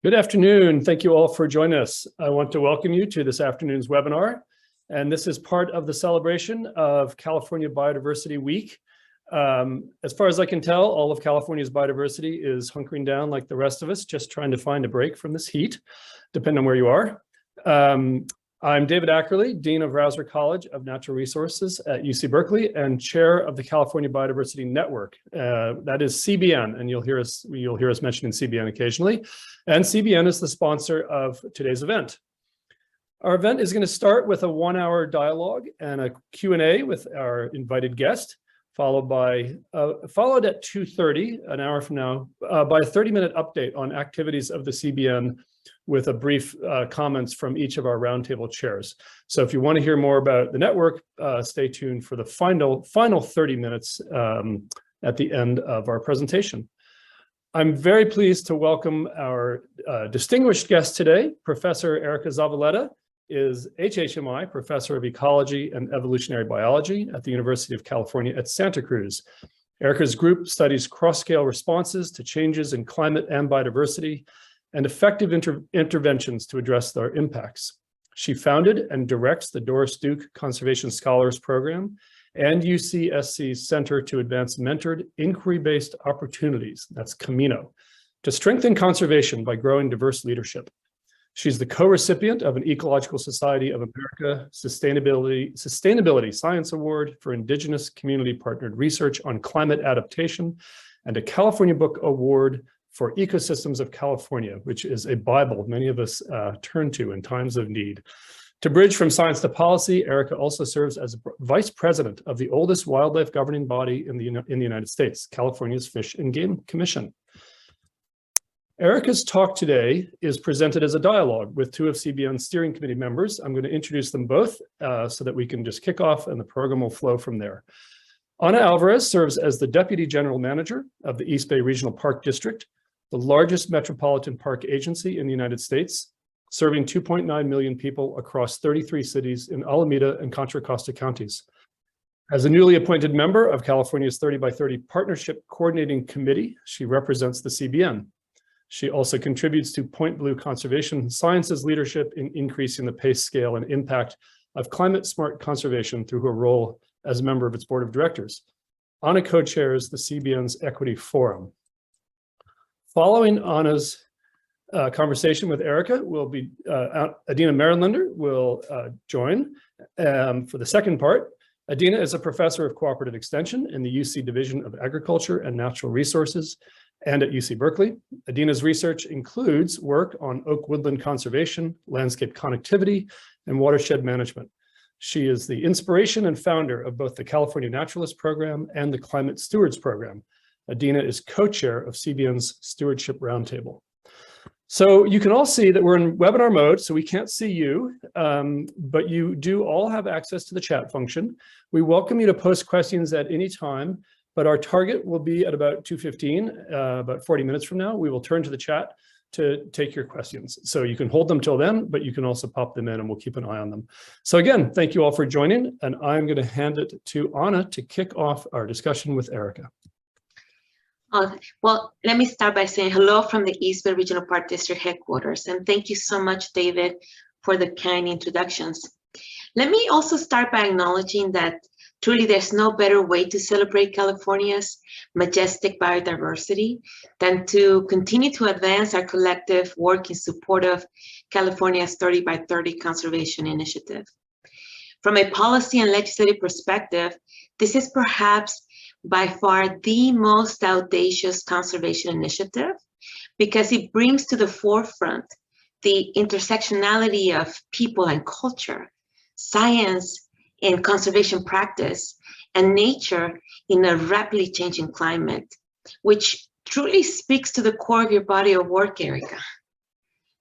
Good afternoon. Thank you all for joining us. I want to welcome you to this afternoon's webinar. And this is part of the celebration of California Biodiversity Week. As far as I can tell, all of California's biodiversity is hunkering down like the rest of us, just trying to find a break from this heat, depending on where you are. I'm David Ackerley, Dean of Rausser College of Natural Resources at UC Berkeley and Chair of the California Biodiversity Network. That is CBN, and you'll hear us mentioning CBN occasionally. And CBN is the sponsor of today's event. Our event is going to start with a 1-hour dialogue and a Q&A with our invited guest, followed at 2:30, an hour from now, by a 30-minute update on activities of the CBN with a brief comments from each of our roundtable chairs. So if you want to hear more about the network, stay tuned for the final 30 minutes at the end of our presentation. I'm very pleased to welcome our distinguished guest today. Professor Erika Zavaleta is HHMI Professor of Ecology and Evolutionary Biology at the University of California at Santa Cruz. Erika's group studies cross-scale responses to changes in climate and biodiversity and effective interventions to address their impacts. She founded and directs the Doris Duke Conservation Scholars Program and UCSC's Center to Advance Mentored Inquiry-Based Opportunities, that's CAMINO, to strengthen conservation by growing diverse leadership. She's the co-recipient of an Ecological Society of America Sustainability Science Award for Indigenous Community Partnered Research on Climate Adaptation and a California Book Award for Ecosystems of California, which is a Bible many of us turn to in times of need. To bridge from science to policy, Erika also serves as vice president of the oldest wildlife governing body in the United States, California's Fish and Game Commission. Erika's talk today is presented as a dialogue with two of CBN's steering committee members. I'm going to introduce them both so that we can just kick off and the program will flow from there. Ana Alvarez serves as the Deputy General Manager of the East Bay Regional Park District, the largest metropolitan park agency in the United States, serving 2.9 million people across 33 cities in Alameda and Contra Costa counties. As a newly appointed member of California's 30 by 30 Partnership Coordinating Committee, she represents the CBN. She also contributes to Point Blue Conservation Sciences leadership in increasing the pace, scale, and impact of climate-smart conservation through her role as a member of its board of directors. Ana co-chairs the CBN's Equity Forum. Following Ana's conversation with Erika, Adina Marenlander will join for the second part. Adina is a professor of cooperative extension in the UC Division of Agriculture and Natural Resources and at UC Berkeley. Adina's research includes work on oak woodland conservation, landscape connectivity, and watershed management. She is the inspiration and founder of both the California Naturalist Program and the Climate Stewards Program. Adina is co-chair of CBN's Stewardship Roundtable. So you can all see that we're in webinar mode, so we can't see you, but you do all have access to the chat function. We welcome you to post questions at any time, but our target will be at about 2:15, about 40 minutes from now. We will turn to the chat to take your questions. So you can hold them till then, but you can also pop them in and we'll keep an eye on them. So again, thank you all for joining, and I'm going to hand it to Ana to kick off our discussion with Erika. Well, let me start by saying hello from the East Bay Regional Park District headquarters, and thank you so much, David, for the kind introductions. Let me also start by acknowledging that truly there's no better way to celebrate California's majestic biodiversity than to continue to advance our collective work in support of California's 30 by 30 conservation initiative. From a policy and legislative perspective, this is perhaps by far the most audacious conservation initiative because it brings to the forefront the intersectionality of people and culture, science and conservation practice, and nature in a rapidly changing climate, which truly speaks to the core of your body of work, Erika.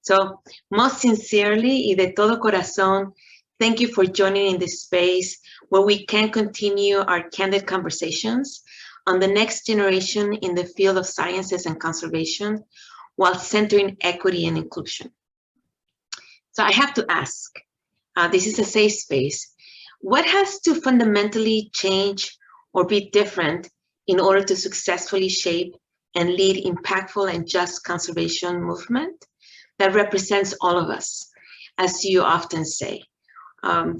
So most sincerely y de todo corazón, thank you for joining in this space where we can continue our candid conversations on the next generation in the field of sciences and conservation while centering equity and inclusion. So I have to ask, this is a safe space, what has to fundamentally change or be different in order to successfully shape and lead impactful and just conservation movement? that represents all of us, as you often say.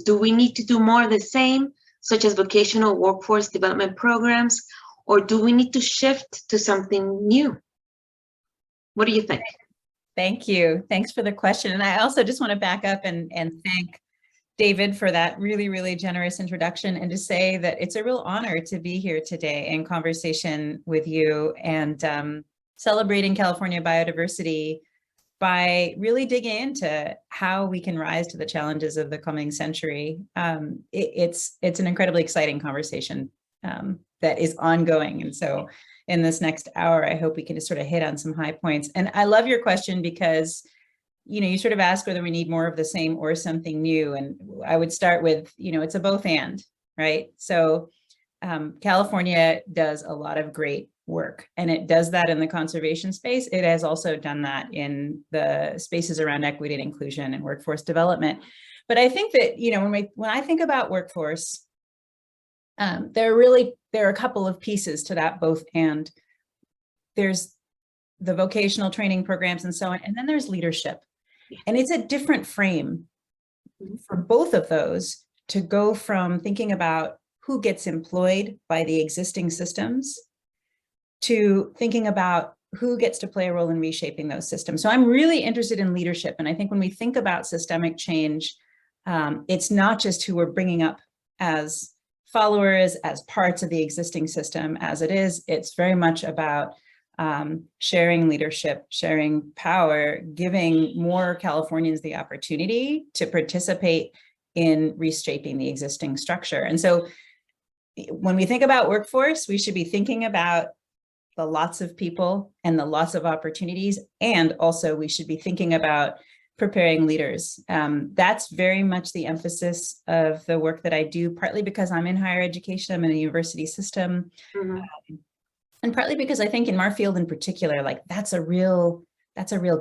Do we need to do more of the same, such as vocational workforce development programs, or do we need to shift to something new? What do you think? Thank you. Thanks for the question. And I also just want to back up and thank David for that really, really generous introduction, and to say that it's a real honor to be here today in conversation with you and celebrating California biodiversity by really digging into how we can rise to the challenges of the coming century. It's an incredibly exciting conversation that is ongoing. And so in this next hour, I hope we can just sort of hit on some high points. And I love your question because, you know, you sort of ask whether we need more of the same or something new. And I would start with, you know, it's a both and, right? So California does a lot of great work, and it does that in the conservation space. It has also done that in the spaces around equity and inclusion and workforce development. But I think that, you know, when I think about workforce, there are a couple of pieces to that both and. There's the vocational training programs and so on, and then there's leadership. And it's a different frame for both of those to go from thinking about who gets employed by the existing systems to thinking about who gets to play a role in reshaping those systems. So I'm really interested in leadership. And I think when we think about systemic change, it's not just who we're bringing up as followers, as parts of the existing system as it is. It's very much about sharing leadership, sharing power, giving more Californians the opportunity to participate in reshaping the existing structure. And so when we think about workforce, we should be thinking about the lots of people and the lots of opportunities. And also we should be thinking about preparing leaders. That's very much the emphasis of the work that I do, partly because I'm in higher education, I'm in a university system, and partly because I think in our field in particular, like that's a real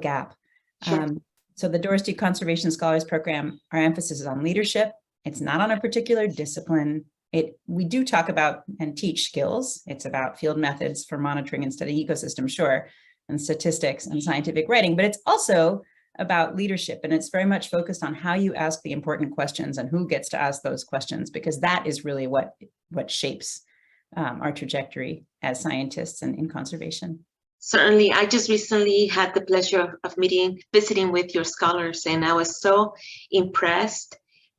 gap. Sure. So the Doris Duke Conservation Scholars Program, our emphasis is on leadership. It's not on a particular discipline. We do talk about and teach skills. It's about field methods for monitoring and studying ecosystems, sure, and statistics and scientific writing, but it's also about leadership. And it's very much focused on how you ask the important questions and who gets to ask those questions, because that is really what shapes our trajectory as scientists and in conservation. Certainly. I just recently had the pleasure of visiting with your scholars, and I was so impressed.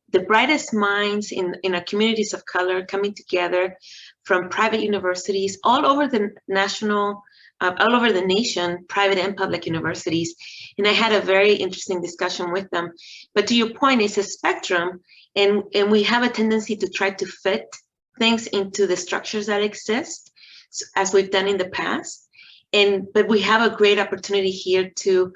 The brightest minds in our communities of color coming together from private universities all over the nation, private and public universities. And I had a very interesting discussion with them. But to your point, it's a spectrum, and we have a tendency to try to fit things into the structures that exist, as we've done in the past. But we have a great opportunity here to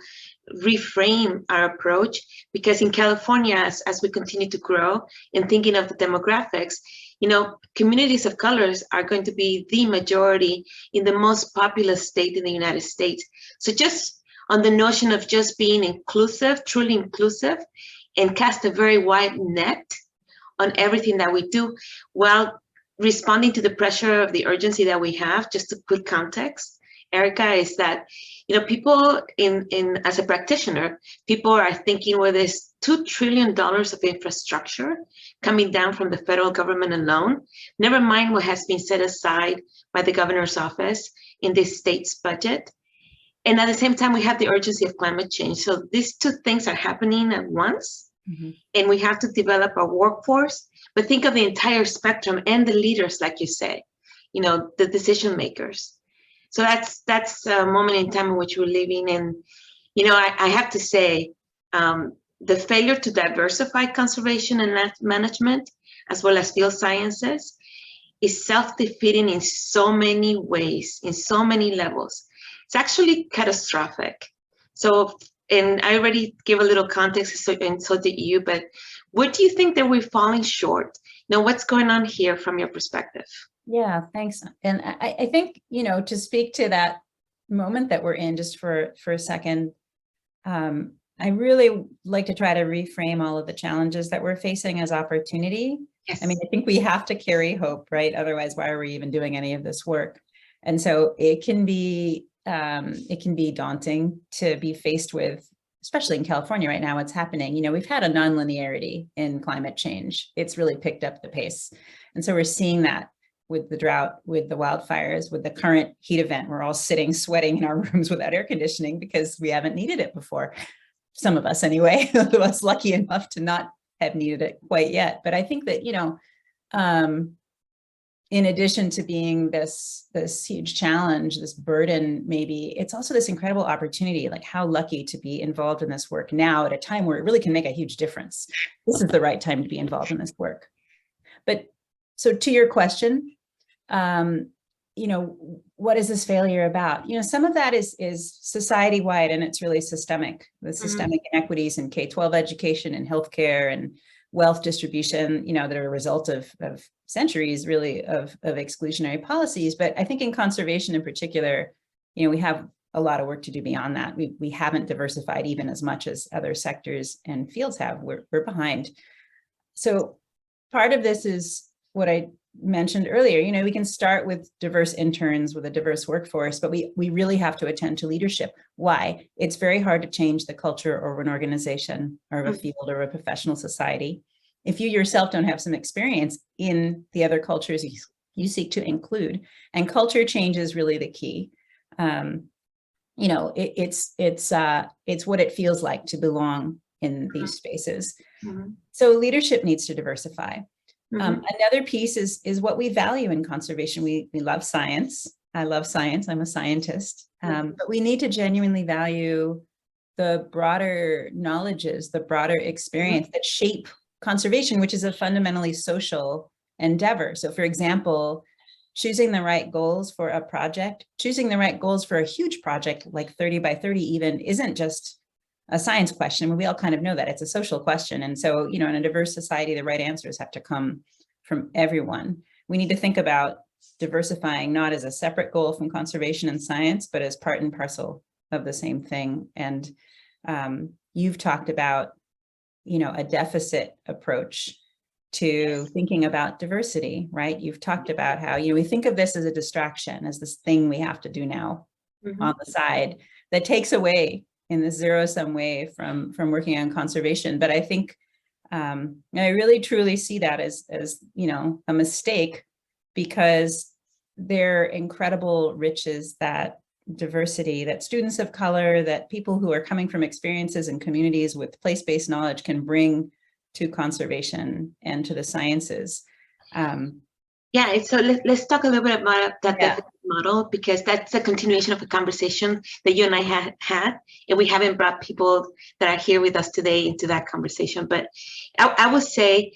reframe our approach, because in California, as we continue to grow and thinking of the demographics, you know, communities of colors are going to be the majority in the most populous state in the United States. So just on the notion of just being inclusive, truly inclusive, and cast a very wide net on everything that we do, while responding to the pressure of the urgency that we have. Just a quick context, Erika, is that, you know, people as a practitioner, people are thinking, well, there's $2 trillion of infrastructure coming down from the federal government alone, never mind what has been set aside by the governor's office in this state's budget. And at the same time, we have the urgency of climate change. So these two things are happening at once. And we have to develop a workforce, but think of the entire spectrum and the leaders, like you say, you know, the decision makers. So that's a moment in time in which we're living. And, you know, I have to say, the failure to diversify conservation and management, as well as field sciences, is self-defeating in so many ways, in so many levels. It's actually catastrophic. So, and I already gave a little context, and so did you, but what do you think that we're falling short? Now, what's going on here from your perspective? Yeah, thanks. And I think, you know, to speak to that moment that we're in just for a second, I really like to try to reframe all of the challenges that we're facing as opportunity. Yes. I mean, I think we have to carry hope, right? Otherwise, why are we even doing any of this work? And so it can be daunting to be faced with especially in California right now, what's happening, we've had a nonlinearity in climate change. It's really picked up the pace. And so we're seeing that with the drought, with the wildfires, with the current heat event. We're all sitting, sweating in our rooms without air conditioning because we haven't needed it before. Some of us anyway, those of us lucky enough to not have needed it quite yet. But I think that, in addition to being this huge challenge, this burden, maybe it's also this incredible opportunity. Like, how lucky to be involved in this work now at a time where it really can make a huge difference. This is the right time to be involved in this work. But so to your question, what is this failure about? Some of that is society-wide, and it's really systemic. The systemic inequities in K-12 education and healthcare and wealth distribution, that are a result of centuries really of exclusionary policies. But I think in conservation in particular, we have a lot of work to do beyond that. We haven't diversified even as much as other sectors and fields have. We're behind. So part of this is what I mentioned earlier. We can start with diverse interns, with a diverse workforce, but we really have to attend to leadership. Why? It's very hard to change the culture of an organization or of a field or a professional society if you yourself don't have some experience in the other cultures you seek to include. And culture change is really the key. It's what it feels like to belong in these spaces. So leadership needs to diversify. Another piece is what we value in conservation. We love science. I love science. I'm a scientist. But we need to genuinely value the broader knowledges, the broader experience that shape conservation, which is a fundamentally social endeavor. So for example, choosing the right goals for a project, choosing the right goals for a huge project like 30 by 30 even isn't just a science question. We all kind of know that it's a social question. And so, in a diverse society, the right answers have to come from everyone. We need to think about diversifying not as a separate goal from conservation and science, but as part and parcel of the same thing. And you've talked about, a deficit approach to thinking about diversity, right? You've talked about how, we think of this as a distraction, as this thing we have to do now on the side that takes away in this zero-sum way from working on conservation. But I think I really truly see that as a mistake, because they're incredible riches, that diversity, that students of color, that people who are coming from experiences and communities with place-based knowledge can bring to conservation and to the sciences. So let's talk a little bit about that deficit model, because that's a continuation of a conversation that you and I had, and we haven't brought people that are here with us today into that conversation. But I would say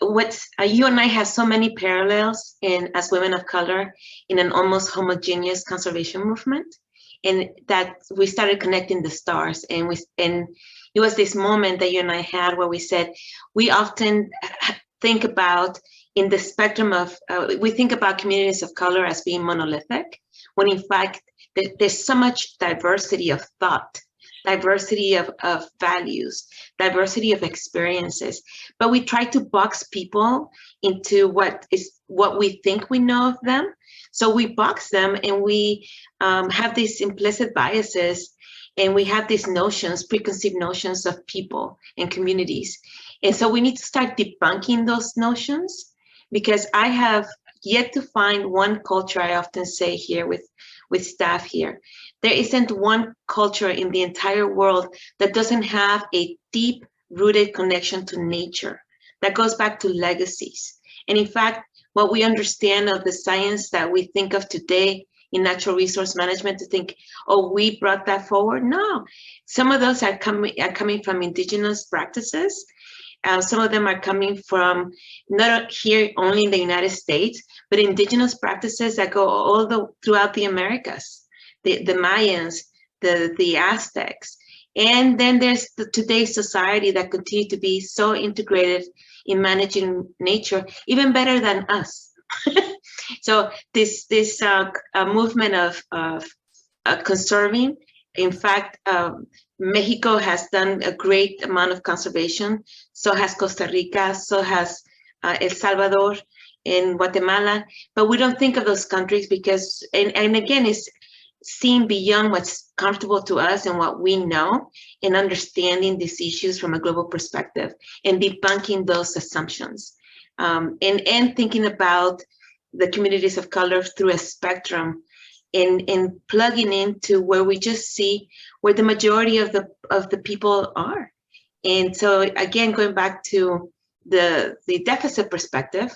you and I have so many parallels as women of color in an almost homogeneous conservation movement, and that we started connecting the stars. And it was this moment that you and I had where we said, we often think about in the spectrum of, we think about communities of color as being monolithic, when in fact, there's so much diversity of thought, diversity of values, diversity of experiences. But we try to box people into what we think we know of them. So we box them, and we have these implicit biases, and we have these notions, preconceived notions of people and communities. And so we need to start debunking those notions, because I have yet to find one culture. I often say here with staff here, there isn't one culture in the entire world that doesn't have a deep-rooted connection to nature that goes back to legacies. And in fact, what we understand of the science that we think of today in natural resource management, to think, oh, we brought that forward. No, some of those are coming from indigenous practices. Some of them are coming from not here only in the United States, but indigenous practices that go all throughout the Americas, the Mayans, the Aztecs. And then there's today's society that continue to be so integrated in managing nature, even better than us. So this movement of conserving, in fact, Mexico has done a great amount of conservation. So has Costa Rica, so has El Salvador and Guatemala. But we don't think of those countries because, and again, seeing beyond what's comfortable to us and what we know, and understanding these issues from a global perspective and debunking those assumptions, and thinking about the communities of color through a spectrum, and plugging into where we just see where the majority of the people are. And so again, going back to the deficit perspective,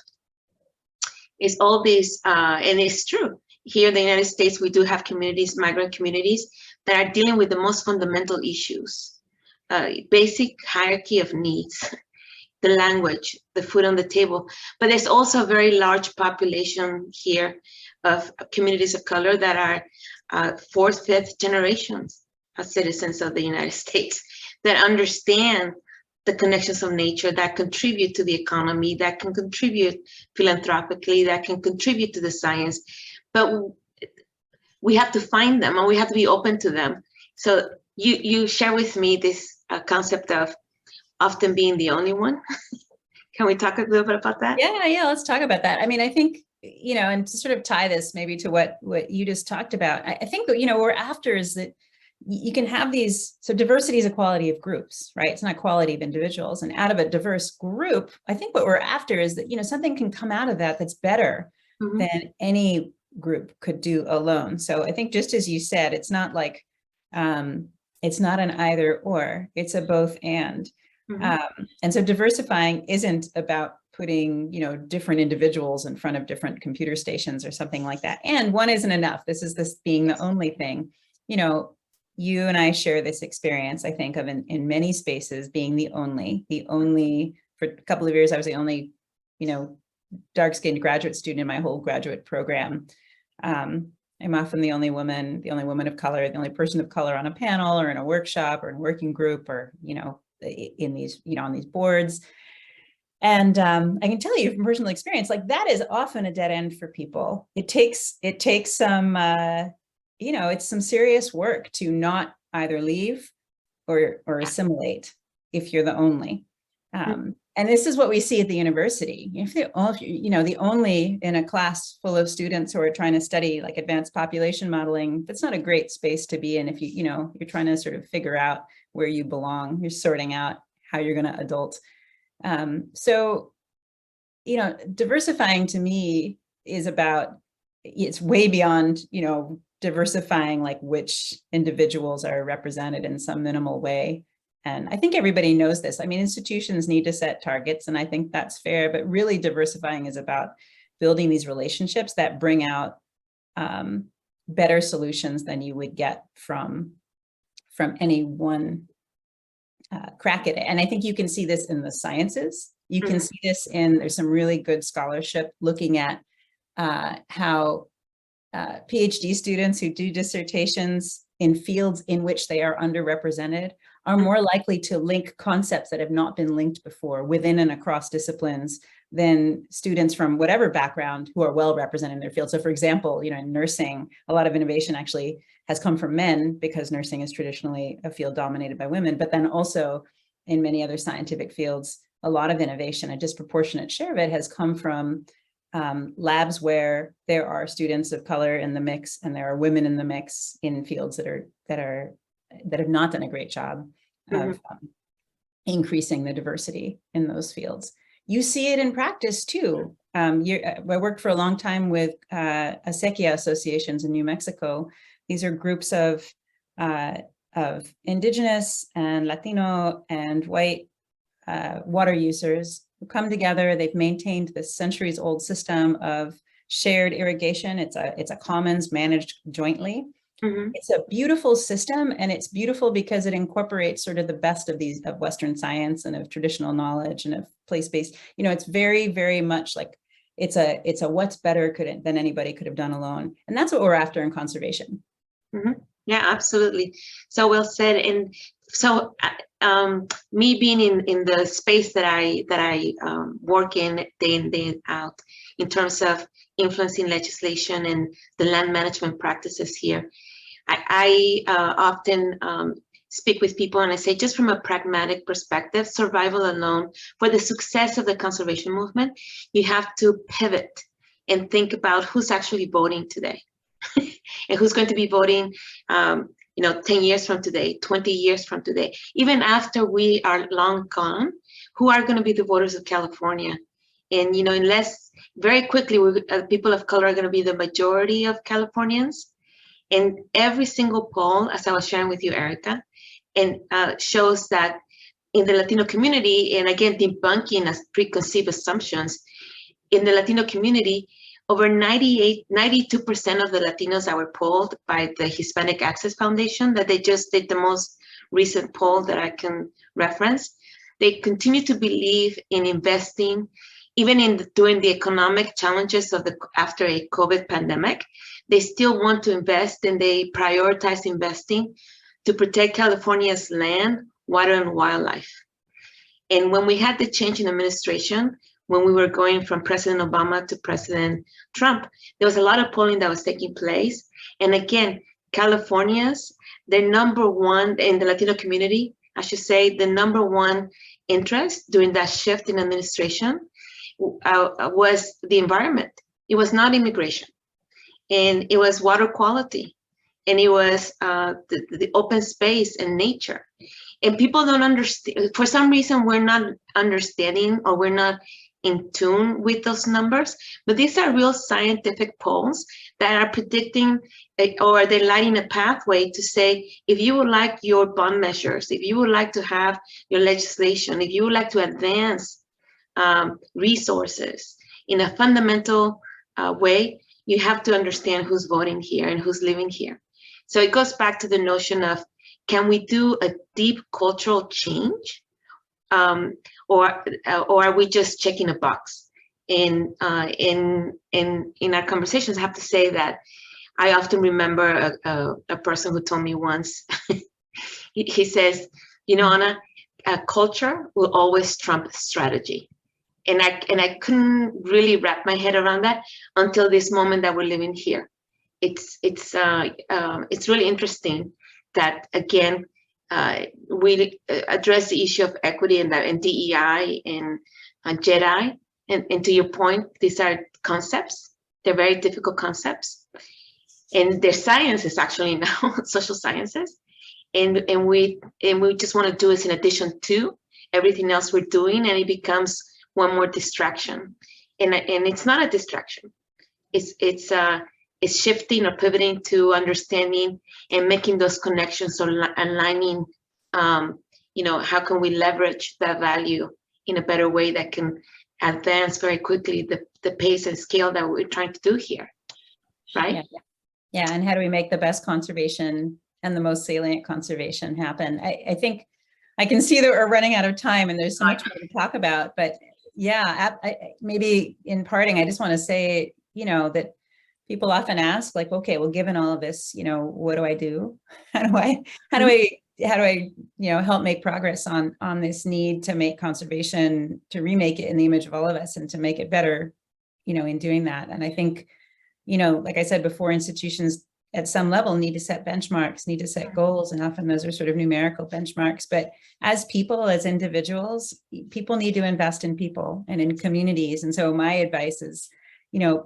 is all these, and it's true. Here in the United States, we do have communities, migrant communities, that are dealing with the most fundamental issues, basic hierarchy of needs, the language, the food on the table. But there's also a very large population here of communities of color that are fourth, fifth generations of citizens of the United States that understand the connections of nature, that contribute to the economy, that can contribute philanthropically, that can contribute to the science. But we have to find them, and we have to be open to them. So you share with me this concept of often being the only one. Can we talk a little bit about that? Yeah, let's talk about that. I mean, I think, and to sort of tie this maybe to what you just talked about, I think that, what we're after is that you can have these, so diversity is equality of groups, right? It's not quality of individuals. And out of a diverse group, I think what we're after is that, something can come out of that that's better than any group could do alone. So I think, just as you said, it's not like, it's not an either or, it's a both and. And so diversifying isn't about putting, different individuals in front of different computer stations or something like that. And one isn't enough. This being the only thing. You and I share this experience, I think, of in many spaces being the only, for a couple of years, I was the only, dark-skinned graduate student in my whole graduate program. I'm often the only woman of color, the only person of color on a panel or in a workshop or in a working group or, in these, on these boards. And I can tell you from personal experience, like that is often a dead end for people. It takes some, it's some serious work to not either leave or assimilate if you're the only. And this is what we see at the university. If the only in a class full of students who are trying to study like advanced population modeling, that's not a great space to be in if you're trying to sort of figure out where you belong. You're sorting out how you're going to adult. So, diversifying to me is about, it's way beyond, diversifying like which individuals are represented in some minimal way. And I think everybody knows this. I mean, institutions need to set targets, and I think that's fair, but really diversifying is about building these relationships that bring out better solutions than you would get from any one crack at it. And I think you can see this in the sciences. You can see this there's some really good scholarship looking at how PhD students who do dissertations in fields in which they are underrepresented are more likely to link concepts that have not been linked before within and across disciplines than students from whatever background who are well represented in their field. So for example, in nursing, a lot of innovation actually has come from men because nursing is traditionally a field dominated by women, but then also in many other scientific fields, a lot of innovation, a disproportionate share of it has come from labs where there are students of color in the mix and there are women in the mix in fields that have not done a great job of increasing the diversity in those fields. You see it in practice too. I worked for a long time with acequia associations in New Mexico. These are groups of indigenous and Latino and white water users who come together. They've maintained this centuries-old system of shared irrigation. It's a commons managed jointly. It's a beautiful system, and it's beautiful because it incorporates sort of the best of Western science and of traditional knowledge and of place-based. It's very, very much like it's a what's better than anybody could have done alone, and that's what we're after in conservation. Yeah, absolutely. So well said. And so me being in the space that I work in day in, day out, in terms of influencing legislation and the land management practices here, I often speak with people and I say, just from a pragmatic perspective, survival alone, for the success of the conservation movement, you have to pivot and think about who's actually voting today. and who's going to be voting, 10 years from today, 20 years from today, even after we are long gone, who are going to be the voters of California? And, unless very quickly, people of color are going to be the majority of Californians. And every single poll, as I was sharing with you, Erika, and shows that in the Latino community, and again, debunking as preconceived assumptions, in the Latino community, over 92% of the Latinos that were polled by the Hispanic Access Foundation, that they just did the most recent poll that I can reference, they continue to believe in investing, even during the economic challenges of after a COVID pandemic. They still want to invest, and they prioritize investing to protect California's land, water, and wildlife. And when we had the change in administration, when we were going from President Obama to President Trump, there was a lot of polling that was taking place. And again, California's, the number one in the Latino community, I should say, the number one interest during that shift in administration was the environment. It was not immigration. And it was water quality. And it was the open space and nature. And people don't understand, for some reason, we're not understanding, or we're not in tune with those numbers, but these are real scientific polls that are predicting, or they're lighting a pathway to say, if you would like your bond measures, if you would like to have your legislation, if you would like to advance resources in a fundamental way, you have to understand who's voting here and who's living here. So it goes back to the notion of, can we do a deep cultural change? Or are we just checking a box? In our conversations, I have to say that I often remember a person who told me once, he says, Ana, culture will always trump strategy. And I couldn't really wrap my head around that until this moment that we're living here. It's really interesting that, again, we address the issue of equity and DEI and JEDI. And to your point, these are concepts. They're very difficult concepts. And they're sciences, actually, now, social sciences. And we just want to do this in addition to everything else we're doing, and it becomes one more distraction. And it's not a distraction. It's shifting or pivoting to understanding and making those connections, or aligning, how can we leverage that value in a better way that can advance very quickly the pace and scale that we're trying to do here, right? Yeah, and how do we make the best conservation and the most salient conservation happen? I think I can see that we're running out of time, and there's so much more to talk about, but yeah, maybe in parting, I just want to say, that people often ask, like, okay, well, given all of this, what do I do? How do I help make progress on this need to make conservation, to remake it in the image of all of us, and to make it better, in doing that? And I think, like I said before, institutions at some level need to set benchmarks, need to set goals, and often those are sort of numerical benchmarks. But as people, as individuals, people need to invest in people and in communities. And so my advice is,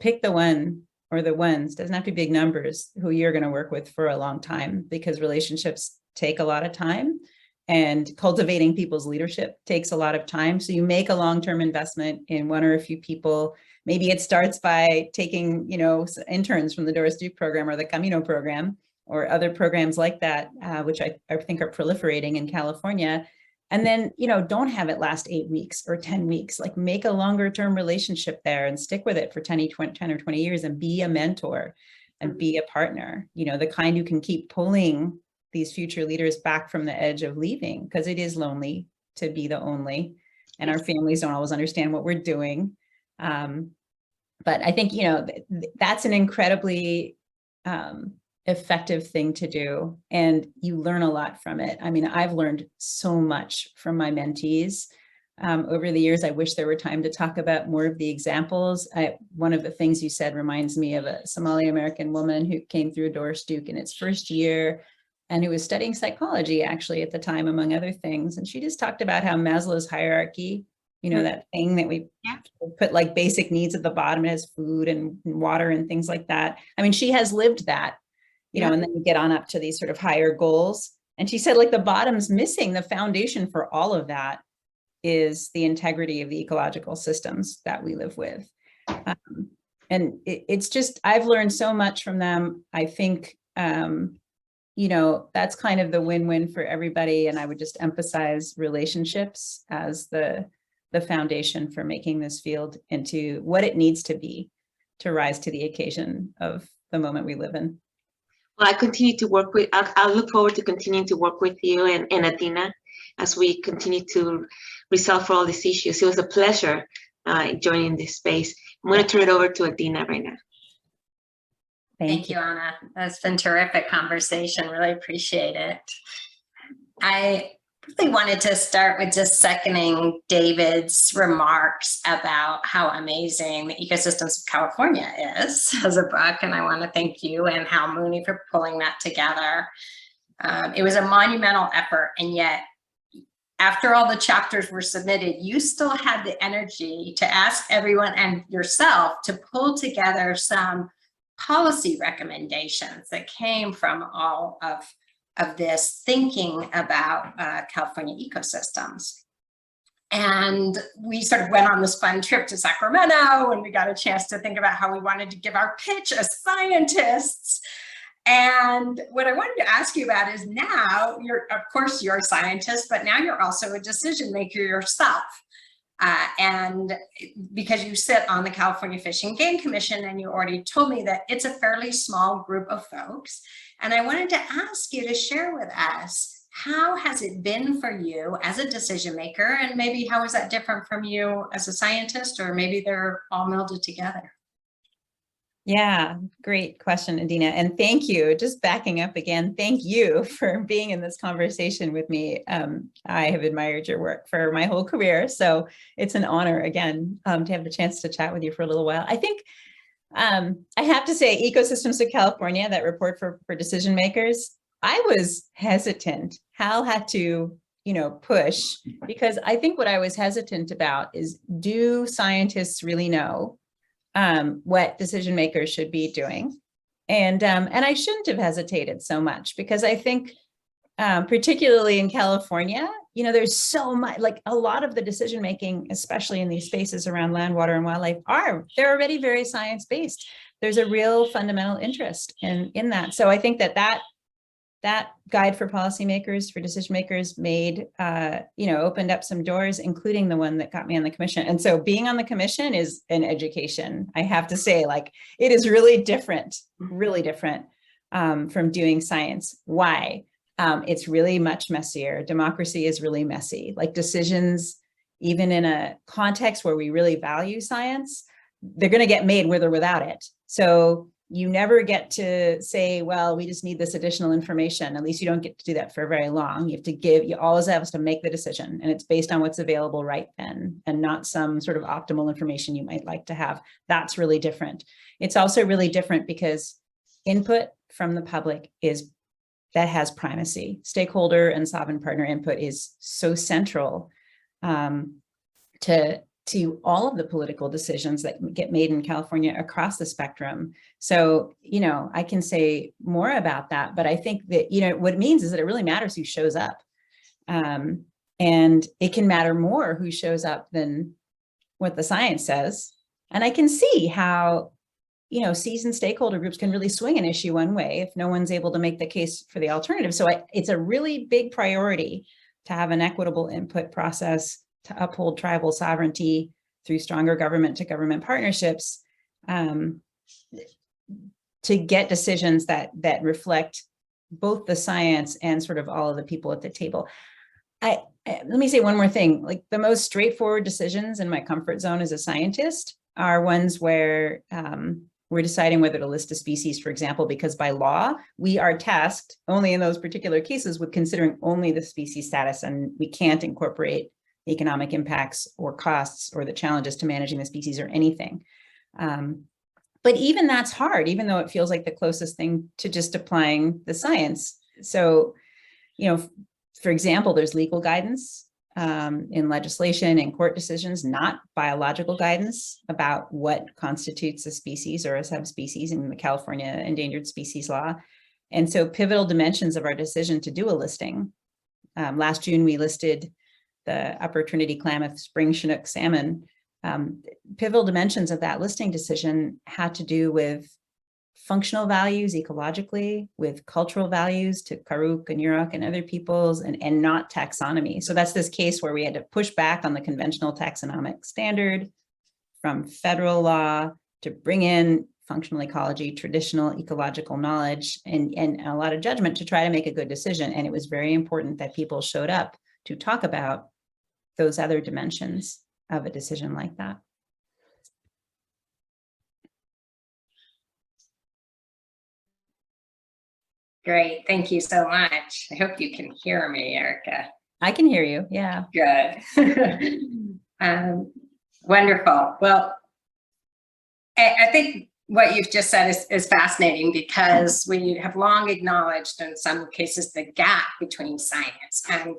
pick the one or the ones, doesn't have to be big numbers, who you're going to work with for a long time, because relationships take a lot of time, and cultivating people's leadership takes a lot of time. So you make a long-term investment in one or a few people. Maybe it starts by taking, interns from the Doris Duke program or the Camino program, or other programs like that, which I think are proliferating in California. And then, don't have it last 8 weeks or 10 weeks, like make a longer term relationship there and stick with it for 10 or 20 years, and be a mentor and be a partner, the kind who can keep pulling these future leaders back from the edge of leaving, because it is lonely to be the only, and our families don't always understand what we're doing. But I think, that's an incredibly effective thing to do, and you learn a lot from it. I mean, I've learned so much from my mentees over the years. I wish there were time to talk about more of the examples. One of the things you said reminds me of a Somali American woman who came through Doris Duke in its first year, and who was studying psychology actually at the time, among other things. And she just talked about how Maslow's hierarchy, that thing that we put like basic needs at the bottom, as food and water and things like that. I mean, she has lived that. you know, and then you get on up to these sort of higher goals. And she said, like, the bottom's missing. The foundation for all of that is the integrity of the ecological systems that we live with. And it's just, I've learned so much from them. I think, you know, that's kind of the win-win for everybody. And I would just emphasize relationships as the foundation for making this field into what it needs to be to rise to the occasion of the moment we live in. Well, I continue to work with, I'll look forward to continuing to work with you and Adina as we continue to resolve for all these issues. It was a pleasure joining this space. I'm going to turn it over to Adina right now. Thank you, Anna. That's been terrific conversation. Really appreciate it. I really wanted to start with just seconding David's remarks about how amazing the Ecosystems of California is as a book. And I want to thank you and Hal Mooney for pulling that together. It was a monumental effort, and yet after all the chapters were submitted, you still had the energy to ask everyone and yourself to pull together some policy recommendations that came from all of this thinking about California ecosystems. And we sort of went on this fun trip to Sacramento, and we got a chance to think about how we wanted to give our pitch as scientists. And what I wanted to ask you about is, now of course you're a scientist, but now you're also a decision maker yourself. And because you sit on the California Fish and Game Commission, and you already told me that it's a fairly small group of folks. And I wanted to ask you to share with us, how has it been for you as a decision maker? And maybe how is that different from you as a scientist, or maybe they're all melded together? Yeah, great question, Adina. And thank you, just backing up again, thank you for being in this conversation with me. I have admired your work for my whole career. So it's an honor again to have the chance to chat with you for a little while. I think I have to say, Ecosystems of California, that report for decision makers, I was hesitant. Hal had to, you know, push, because I think what I was hesitant about is, do scientists really know what decision makers should be doing? And I shouldn't have hesitated so much, because I think particularly in California, you know, there's so much, like a lot of the decision making, especially in these spaces around land, water, and wildlife, they're already very science-based. There's a real fundamental interest in that. So I think that guide for policymakers, for decision makers, made, you know, opened up some doors, including the one that got me on the commission. And so being on the commission is an education. I have to say, like, it is really different from doing science. Why? It's really much messier. Democracy is really messy. Like, decisions, even in a context where we really value science, they're going to get made with or without it. So you never get to say, well, we just need this additional information. At least you don't get to do that for very long. You have to you always have to make the decision, and it's based on what's available right then, and not some sort of optimal information you might like to have. That's really different. It's also really different because input from the public that has primacy. Stakeholder and sovereign partner input is so central to all of the political decisions that get made in California across the spectrum. So, you know, I can say more about that, but I think that, you know, what it means is that it really matters who shows up. And it can matter more who shows up than what the science says. And I can see how, you know, seasoned stakeholder groups can really swing an issue one way if no one's able to make the case for the alternative. So it's a really big priority to have an equitable input process, to uphold tribal sovereignty through stronger government to government partnerships, to get decisions that reflect both the science and sort of all of the people at the table. Let me say one more thing. Like, the most straightforward decisions in my comfort zone as a scientist are ones where we're deciding whether to list a species, for example, because by law, we are tasked only in those particular cases with considering only the species status, and we can't incorporate economic impacts or costs or the challenges to managing the species or anything. But even that's hard, even though it feels like the closest thing to just applying the science. So, you know, for example, there's legal guidance in legislation and court decisions, not biological guidance about what constitutes a species or a subspecies in the California Endangered Species Law. And so pivotal dimensions of our decision to do a listing. Last June, we listed the Upper Trinity Klamath Spring Chinook salmon. Pivotal dimensions of that listing decision had to do with functional values ecologically, with cultural values to Karuk and Yurok and other peoples, and not taxonomy. So that's this case where we had to push back on the conventional taxonomic standard from federal law to bring in functional ecology, traditional ecological knowledge, and a lot of judgment to try to make a good decision. And it was very important that people showed up to talk about those other dimensions of a decision like that. Great, thank you so much. I hope you can hear me, Erika. I can hear you, yeah. Good. Wonderful. Well, I think what you've just said is fascinating, because we have long acknowledged in some cases the gap between science and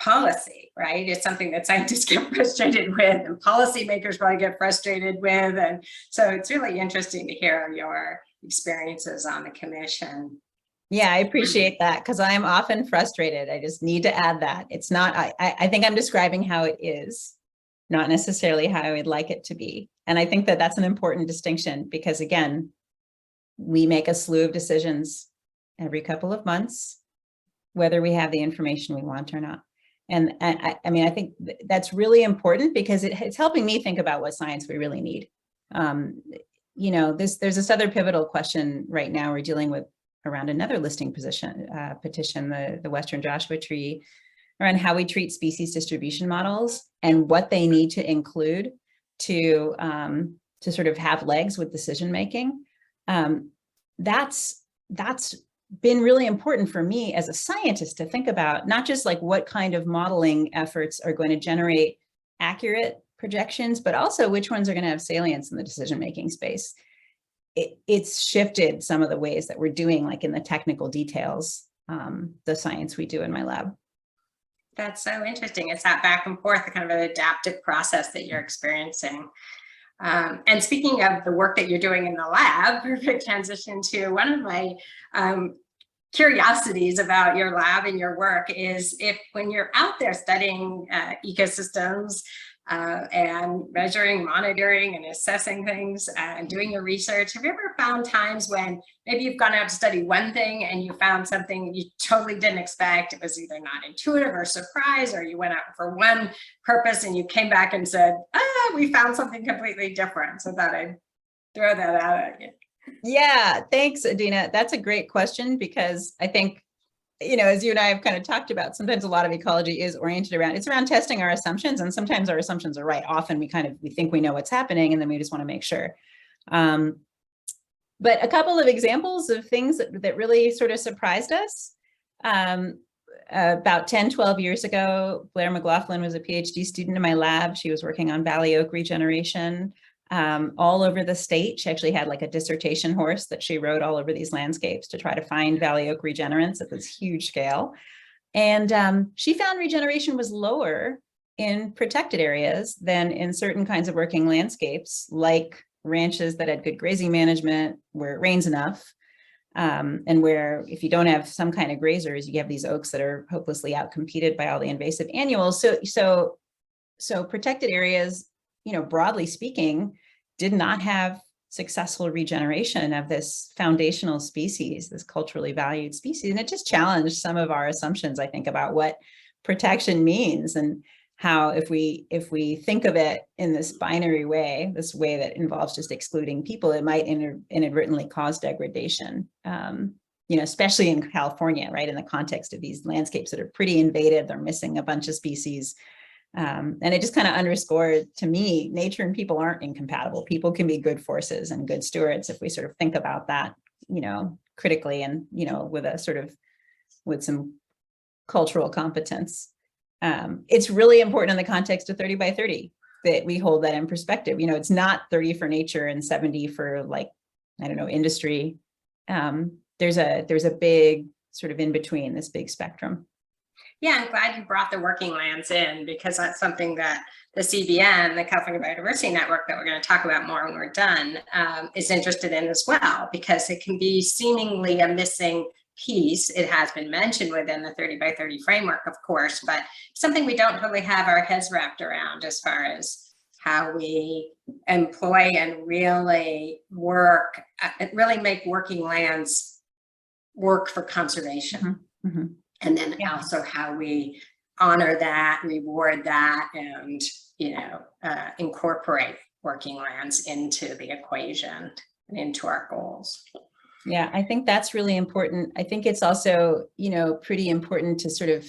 policy, right? It's something that scientists get frustrated with and policymakers probably get frustrated with. And so it's really interesting to hear your experiences on the commission. Yeah, I appreciate that, because I am often frustrated. I just need to add that. It's not, I think I'm describing how it is, not necessarily how I would like it to be. And I think that that's an important distinction, because again, we make a slew of decisions every couple of months, whether we have the information we want or not. And I mean, I think that's really important, because it's helping me think about what science we really need. You know, there's this other pivotal question right now we're dealing with around another listing petition, the Western Joshua Tree, around how we treat species distribution models and what they need to include to sort of have legs with decision making. That's been really important for me as a scientist to think about, not just like what kind of modeling efforts are going to generate accurate projections, but also which ones are going to have salience in the decision making space. It's shifted some of the ways that we're doing, like in the technical details, the science we do in my lab. That's so interesting. It's that back and forth, the kind of an adaptive process that you're experiencing. And speaking of the work that you're doing in the lab, perfect transition to one of my curiosities about your lab and your work is, if when you're out there studying ecosystems and measuring, monitoring, and assessing things and doing your research, have you ever found times when maybe you've gone out to study one thing and you found something you totally didn't expect? It was either not intuitive or surprise, or you went out for one purpose and you came back and said, we found something completely different. So I thought I'd throw that out at you. Yeah, thanks, Adina. That's a great question, because I think, you know, as you and I have kind of talked about, sometimes a lot of ecology is oriented around, it's around testing our assumptions, and sometimes our assumptions are right. Often we think we know what's happening, and then we just want to make sure. But a couple of examples of things that really sort of surprised us. About 10, 12 years ago, Blair McLaughlin was a PhD student in my lab. She was working on valley oak regeneration all over the state. She actually had like a dissertation horse that she rode all over these landscapes to try to find valley oak regenerants at this huge scale. And she found regeneration was lower in protected areas than in certain kinds of working landscapes, like ranches that had good grazing management, where it rains enough, and where if you don't have some kind of grazers, you have these oaks that are hopelessly outcompeted by all the invasive annuals. So protected areas, you know, broadly speaking, did not have successful regeneration of this foundational species, this culturally valued species. And it just challenged some of our assumptions, I think, about what protection means, and how if we think of it in this binary way, this way that involves just excluding people, it might inadvertently cause degradation, you know, especially in California, right? In the context of these landscapes that are pretty invaded, they're missing a bunch of species. And it just kind of underscored to me, nature and people aren't incompatible. People can be good forces and good stewards if we sort of think about that, you know, critically, and, you know, with some cultural competence. It's really important in the context of 30 by 30 that we hold that in perspective. You know, it's not 30 for nature and 70 for, like, I don't know, industry. There's a big sort of in between, this big spectrum. Yeah, I'm glad you brought the working lands in, because that's something that the CBN, the California Biodiversity Network, that we're going to talk about more when we're done, is interested in as well, because it can be seemingly a missing piece. It has been mentioned within the 30 by 30 framework, of course, but something we don't really have our heads wrapped around as far as how we employ and really work, really make working lands work for conservation. Mm-hmm. And then also how we honor that, reward that, and, you know, incorporate working lands into the equation and into our goals. Yeah, I think that's really important. I think it's also, you know, pretty important to sort of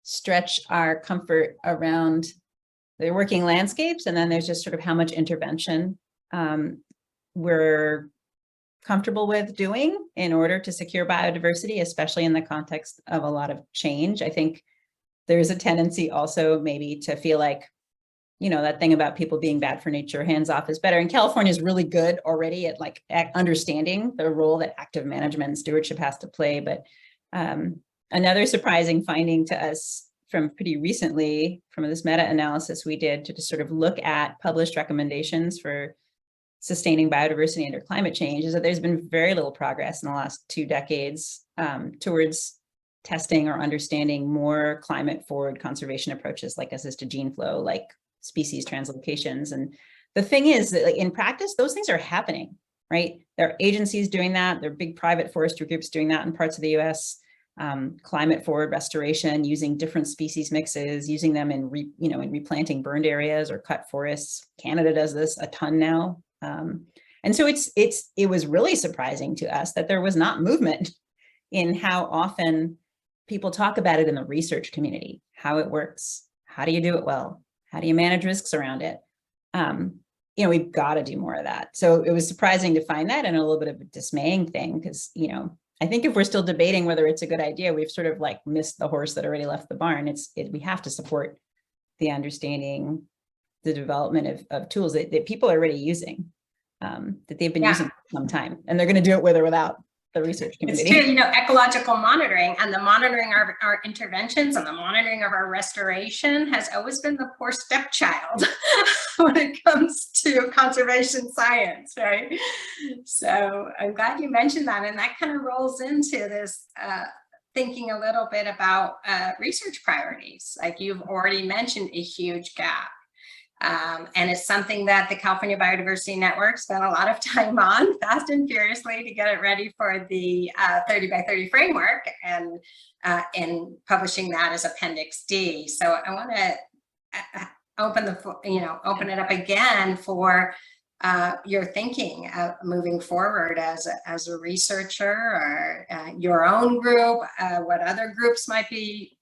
stretch our comfort around the working landscapes. And then there's just sort of how much intervention we're comfortable with doing in order to secure biodiversity, especially in the context of a lot of change. I think there's a tendency also maybe to feel like, you know, that thing about people being bad for nature, hands off is better. And California is really good already at like understanding the role that active management and stewardship has to play. But another surprising finding to us from pretty recently, from this meta-analysis we did to just sort of look at published recommendations for sustaining biodiversity under climate change, is that there's been very little progress in the last 2 decades towards testing or understanding more climate forward conservation approaches like assisted gene flow, like species translocations. And the thing is that, like, in practice, those things are happening, right? There are agencies doing that. There are big private forestry groups doing that in parts of the US. Climate forward restoration, using different species mixes, using them in in replanting burned areas or cut forests. Canada does this a ton now. And so it was really surprising to us that there was not movement in how often people talk about it in the research community, how it works, how do you do it well, how do you manage risks around it? We've got to do more of that. So it was surprising to find that, and a little bit of a dismaying thing, because, I think if we're still debating whether it's a good idea, we've sort of like missed the horse that already left the barn. We have to support the understanding, the development of tools that people are already using, that they've been using for some time, and they're going to do it with or without the research community. It's true, ecological monitoring and the monitoring of our interventions and the monitoring of our restoration has always been the poor stepchild when it comes to conservation science, right? So I'm glad you mentioned that, and that kind of rolls into this thinking a little bit about research priorities. Like you've already mentioned, a huge gap. And it's something that the California Biodiversity Network spent a lot of time on, fast and furiously, to get it ready for the 30 by 30 framework, and publishing that as Appendix D. So I want to open it up again for your thinking moving forward as a researcher, or your own group, what other groups might be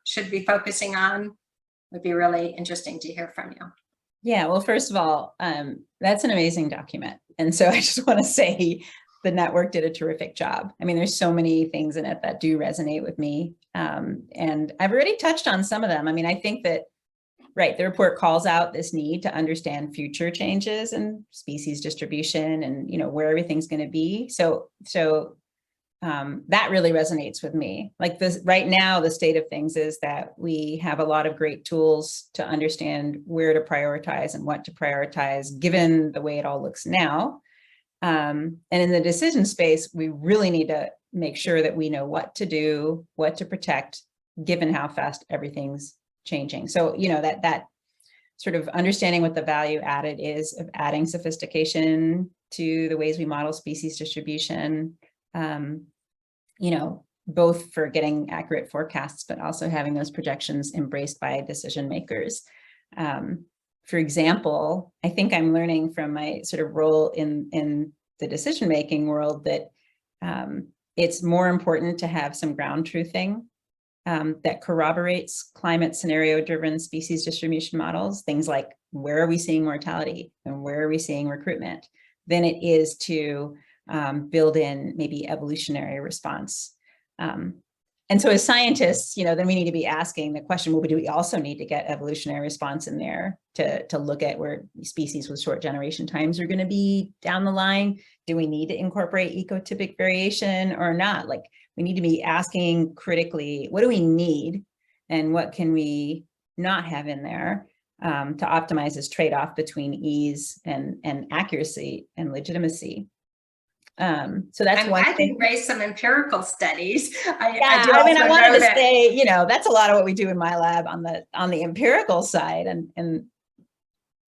should be focusing on. Would be really interesting to hear from you. Yeah, well, first of all, that's an amazing document. And so I just want to say the network did a terrific job. I mean, there's so many things in it that do resonate with me. And I've already touched on some of them. I mean, I think that, right, the report calls out this need to understand future changes in species distribution and, where everything's going to be. So that really resonates with me. Like this right now, the state of things is that we have a lot of great tools to understand where to prioritize and what to prioritize, given the way it all looks now. And in the decision space, we really need to make sure that we know what to do, what to protect, given how fast everything's changing. So, that sort of understanding what the value added is of adding sophistication to the ways we model species distribution, both for getting accurate forecasts, but also having those projections embraced by decision makers. For example, I think I'm learning from my sort of role in the decision-making world that it's more important to have some ground truthing that corroborates climate scenario-driven species distribution models, things like where are we seeing mortality and where are we seeing recruitment, than it is to build in maybe evolutionary response. And so as scientists, then we need to be asking the question, well, do we also need to get evolutionary response in there to look at where species with short generation times are going to be down the line? Do we need to incorporate ecotypic variation or not? Like, we need to be asking critically, what do we need and what can we not have in there to optimize this trade-off between ease and accuracy and legitimacy. So that's I'm one glad thing. you raised some empirical studies. I mean, I wanted to say, you know, that's a lot of what we do in my lab on the empirical side, and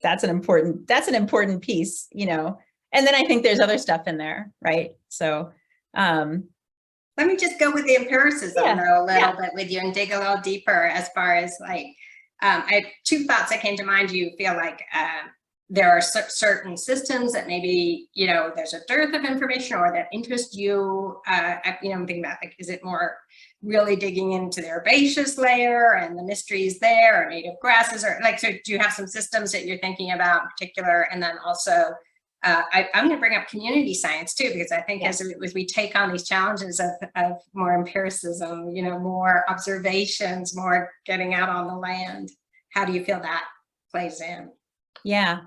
that's an important piece, you know. And then I think there's other stuff in there, right? So let me just go with the empiricism though a little bit with you and dig a little deeper as far as like, I have two thoughts that came to mind. You feel like there are certain systems that maybe, you know, there's a dearth of information or that interest you, you know, I'm thinking about like, is it more really digging into the herbaceous layer and the mysteries there, or native grasses, or like, so do you have some systems that you're thinking about in particular? And then also, I'm going to bring up community science too, because I think as we take on these challenges of more empiricism, you know, more observations, more getting out on the land, how do you feel that plays in? Yeah.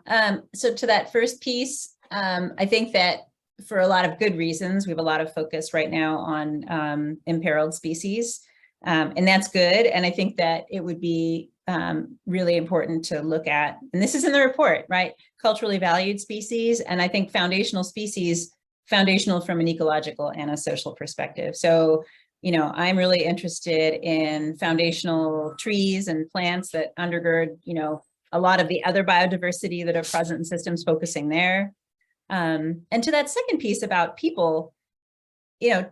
So to that first piece, I think that for a lot of good reasons, we have a lot of focus right now on imperiled species, and that's good. And I think that it would be really important to look at, and this is in the report, right? Culturally valued species. And I think foundational species, foundational from an ecological and a social perspective. So, you know, I'm really interested in foundational trees and plants that undergird, you know, a lot of the other biodiversity that are present in systems, focusing there. And to that second piece about people, you know,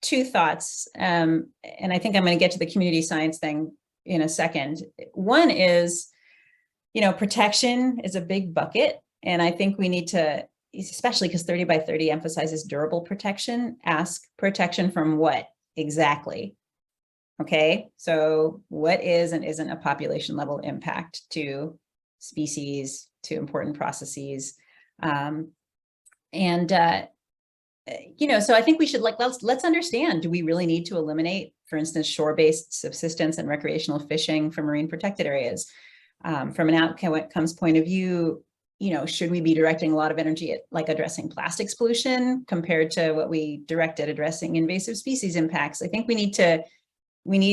two thoughts. And I think I'm going to get to the community science thing in a second. One is, you know, protection is a big bucket. And I think we need to, especially because 30 by 30 emphasizes durable protection, ask protection from what exactly? Okay, so what is and isn't a population level impact to species, to important processes? You know, so I think we should let's understand, do we really need to eliminate, for instance, shore-based subsistence and recreational fishing from marine protected areas? From an outcomes point of view, you know, should we be directing a lot of energy at like addressing plastics pollution compared to what we direct at addressing invasive species impacts? I think we need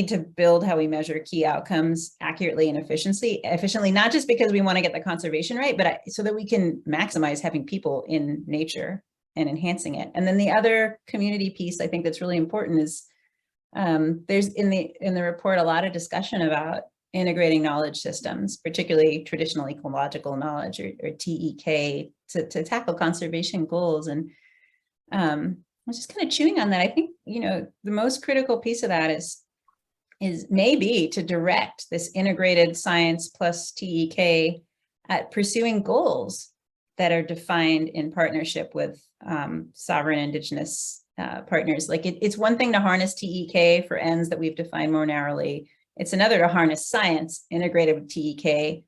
to build how we measure key outcomes accurately and efficiently, not just because we want to get the conservation right, but so that we can maximize having people in nature and enhancing it. And then the other community piece I think that's really important is there's in the report a lot of discussion about integrating knowledge systems, particularly traditional ecological knowledge or TEK, to tackle conservation goals. And I was just kind of chewing on that. I think, you know, the most critical piece of that is maybe to direct this integrated science plus TEK at pursuing goals that are defined in partnership with sovereign indigenous partners. Like it's one thing to harness TEK for ends that we've defined more narrowly. It's another to harness science integrated with TEK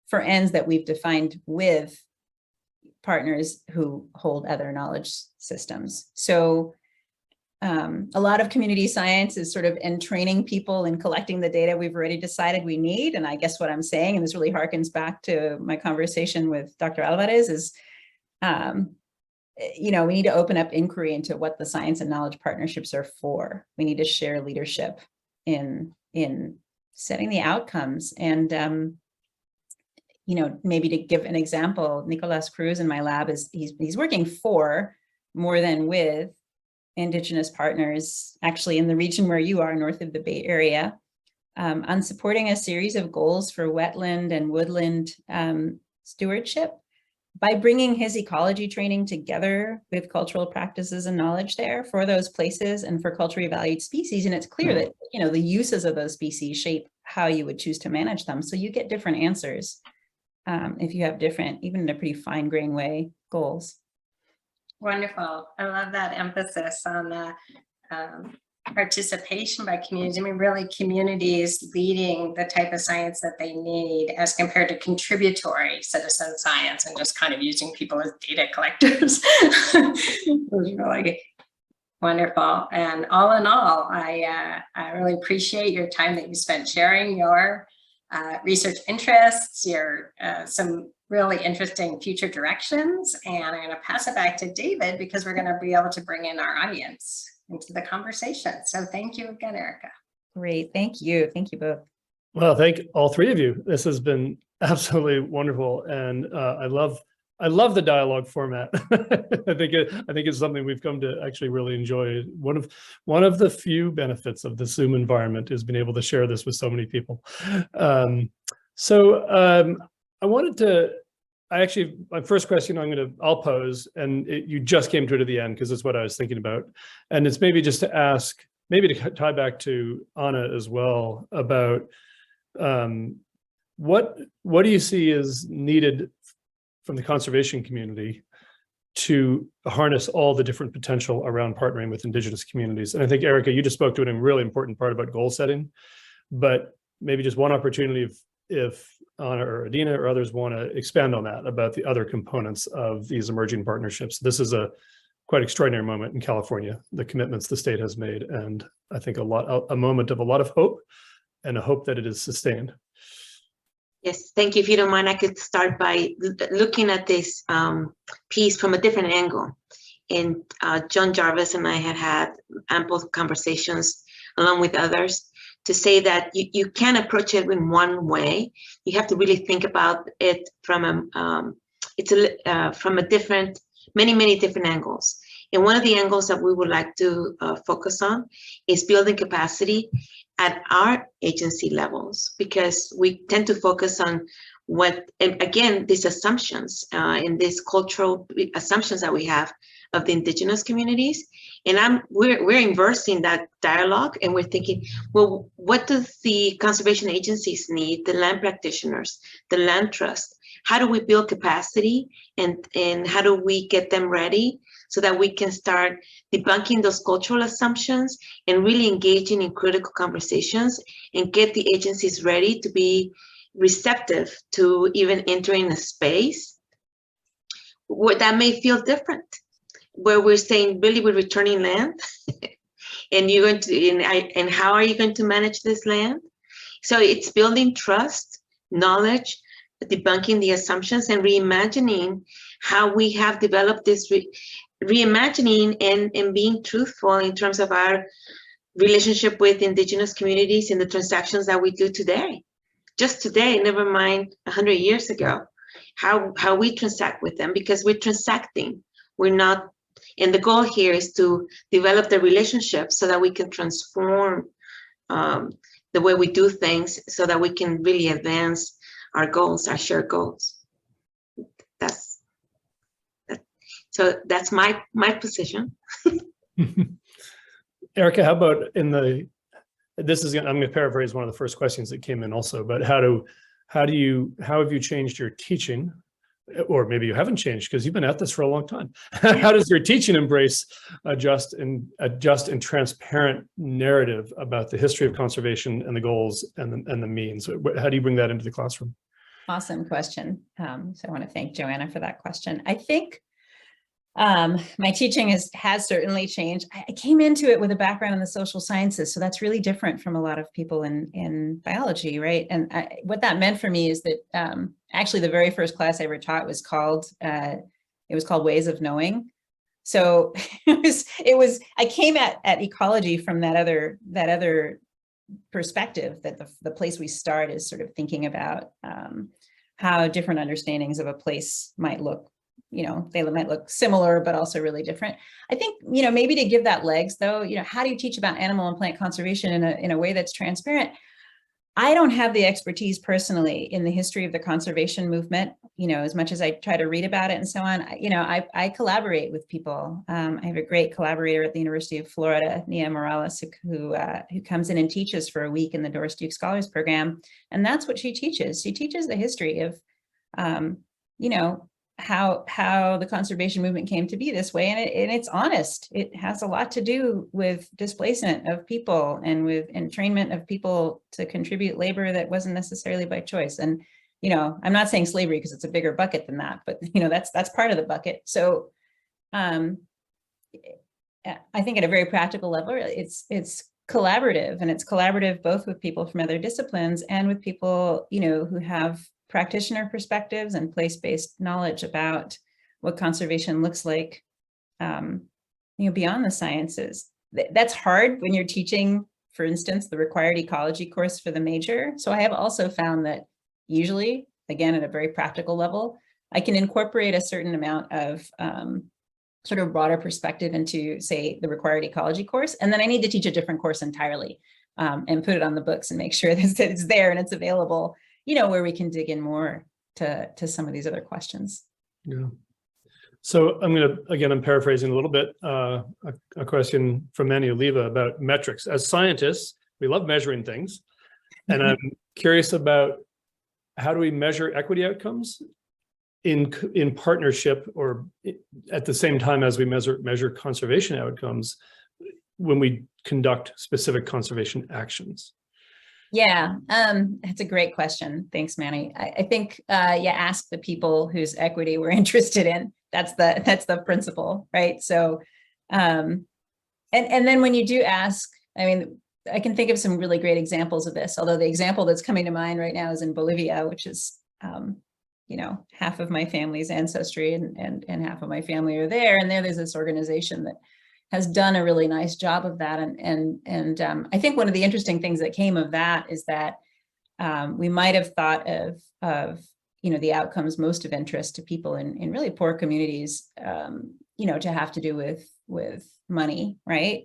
for ends that we've defined with partners who hold other knowledge systems. So a lot of community science is sort of in training people and collecting the data we've already decided we need. And I guess what I'm saying, and this really harkens back to my conversation with Dr. Alvarez, is, you know, we need to open up inquiry into what the science and knowledge partnerships are for. We need to share leadership in setting the outcomes. And, you know, maybe to give an example, Nicolas Cruz in my lab he's working for more than with indigenous partners, actually in the region where you are, north of the Bay Area, on supporting a series of goals for wetland and woodland stewardship by bringing his ecology training together with cultural practices and knowledge there for those places and for culturally valued species. And it's clear that, you know, the uses of those species shape how you would choose to manage them. So you get different answers if you have different, even in a pretty fine-grained way, goals. Wonderful. I love that emphasis on the participation by communities. I mean, really communities leading the type of science that they need as compared to contributory citizen science and just kind of using people as data collectors. It was really wonderful. And all in all, I really appreciate your time that you spent sharing your research interests, your some really interesting future directions. And I'm going to pass it back to David because we're going to be able to bring in our audience into the conversation. So thank you again, Erika. Great. Thank you. Thank you both. Well, thank all three of you. This has been absolutely wonderful, and I love the dialogue format. I think it's something we've come to actually really enjoy. One of the few benefits of the Zoom environment is being able to share this with so many people. I wanted to. My first question I'll pose, and you just came to it at the end because it's what I was thinking about, and it's maybe just to ask, maybe to tie back to Anna as well about what do you see is needed from the conservation community to harness all the different potential around partnering with Indigenous communities? And I think, Erika, you just spoke to it in a really important part about goal setting, but maybe just one opportunity if Anna or Adina or others want to expand on that, about the other components of these emerging partnerships. This is a quite extraordinary moment in California, the commitments the state has made, and I think a moment of a lot of hope, and a hope that it is sustained. Yes, thank you. If you don't mind, I could start by looking at this piece from a different angle. And John Jarvis and I had ample conversations along with others to say that you can't approach it in one way. You have to really think about it from many different angles. And one of the angles that we would like to focus on is building capacity at our agency levels, because we tend to focus on these assumptions and these cultural assumptions that we have of the Indigenous communities. And we're inversing that dialogue, and we're thinking, well, what does the conservation agencies need, the land practitioners, the land trust? How do we build capacity, and how do we get them ready so that we can start debunking those cultural assumptions and really engaging in critical conversations and get the agencies ready to be receptive to even entering a space where that may feel different, where we're saying, really, we're returning land and you're going to, and how are you going to manage this land? So it's building trust, knowledge, debunking the assumptions, and reimagining how we have developed this, reimagining and being truthful in terms of our relationship with Indigenous communities and the transactions that we do today. Just today, never mind 100 years ago, how we transact with them, because we're transacting. We're not, and the goal here is to develop the relationship so that we can transform the way we do things, so that we can really advance our goals, our shared goals. So that's my position. Erika, how about I'm going to paraphrase one of the first questions that came in also, but how have you changed your teaching? Or maybe you haven't changed because you've been at this for a long time. How does your teaching embrace a just and transparent narrative about the history of conservation and the goals and the means? How do you bring that into the classroom? Awesome question. So I want to thank Joanna for that question. I think my teaching has certainly changed. I came into it with a background in the social sciences, so that's really different from a lot of people in biology, right? And what that meant for me is that actually the very first class I ever taught was called Ways of Knowing. So I came at ecology from that other perspective, that the place we start is sort of thinking about how different understandings of a place might look. They might look similar, but also really different. I think, maybe to give that legs though, how do you teach about animal and plant conservation in a way that's transparent? I don't have the expertise personally in the history of the conservation movement, as much as I try to read about it and so on. I collaborate with people. I have a great collaborator at the University of Florida, Nia Morales, who comes in and teaches for a week in the Doris Duke Scholars Program. And that's what she teaches. She teaches the history of, how the conservation movement came to be this way. And it's honest. It has a lot to do with displacement of people and with entrainment of people to contribute labor that wasn't necessarily by choice. And, I'm not saying slavery because it's a bigger bucket than that, but, that's part of the bucket. So I think at a very practical level, it's collaborative, and it's collaborative both with people from other disciplines and with people, who have practitioner perspectives and place-based knowledge about what conservation looks like, beyond the sciences. That's hard when you're teaching for instance, the required ecology course for the major. So I have also found that usually, again, at a very practical level, I can incorporate a certain amount of sort of broader perspective into, say, the required ecology course. And then I need to teach a different course entirely and put it on the books and make sure that it's there and it's available, you know, where we can dig in more to some of these other questions. Yeah. So I'm paraphrasing a little bit, a question from Manny Oliva about metrics. As scientists, we love measuring things. And I'm curious about, how do we measure equity outcomes in partnership or at the same time as we measure conservation outcomes when we conduct specific conservation actions? Yeah, that's a great question. Thanks, Manny. I think ask the people whose equity we're interested in. That's the principle, right? So, and then when you do ask, I mean, I can think of some really great examples of this, although the example that's coming to mind right now is in Bolivia, which is, you know, half of my family's ancestry and half of my family are there. And there's this organization that has done a really nice job of that. And I think one of the interesting things that came of that is that we might have thought of you know, the outcomes most of interest to people in really poor communities, you know, to have to do with money, right?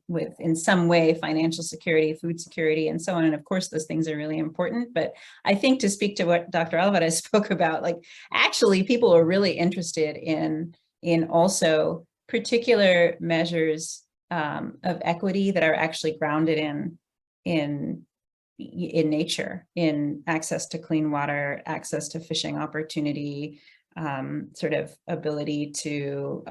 With in some way financial security, food security, and so on. And of course, those things are really important. But I think, to speak to what Dr. Alvarez spoke about, like, actually people are really interested in also particular measures of equity that are actually grounded in nature, in access to clean water, access to fishing opportunity, sort of ability to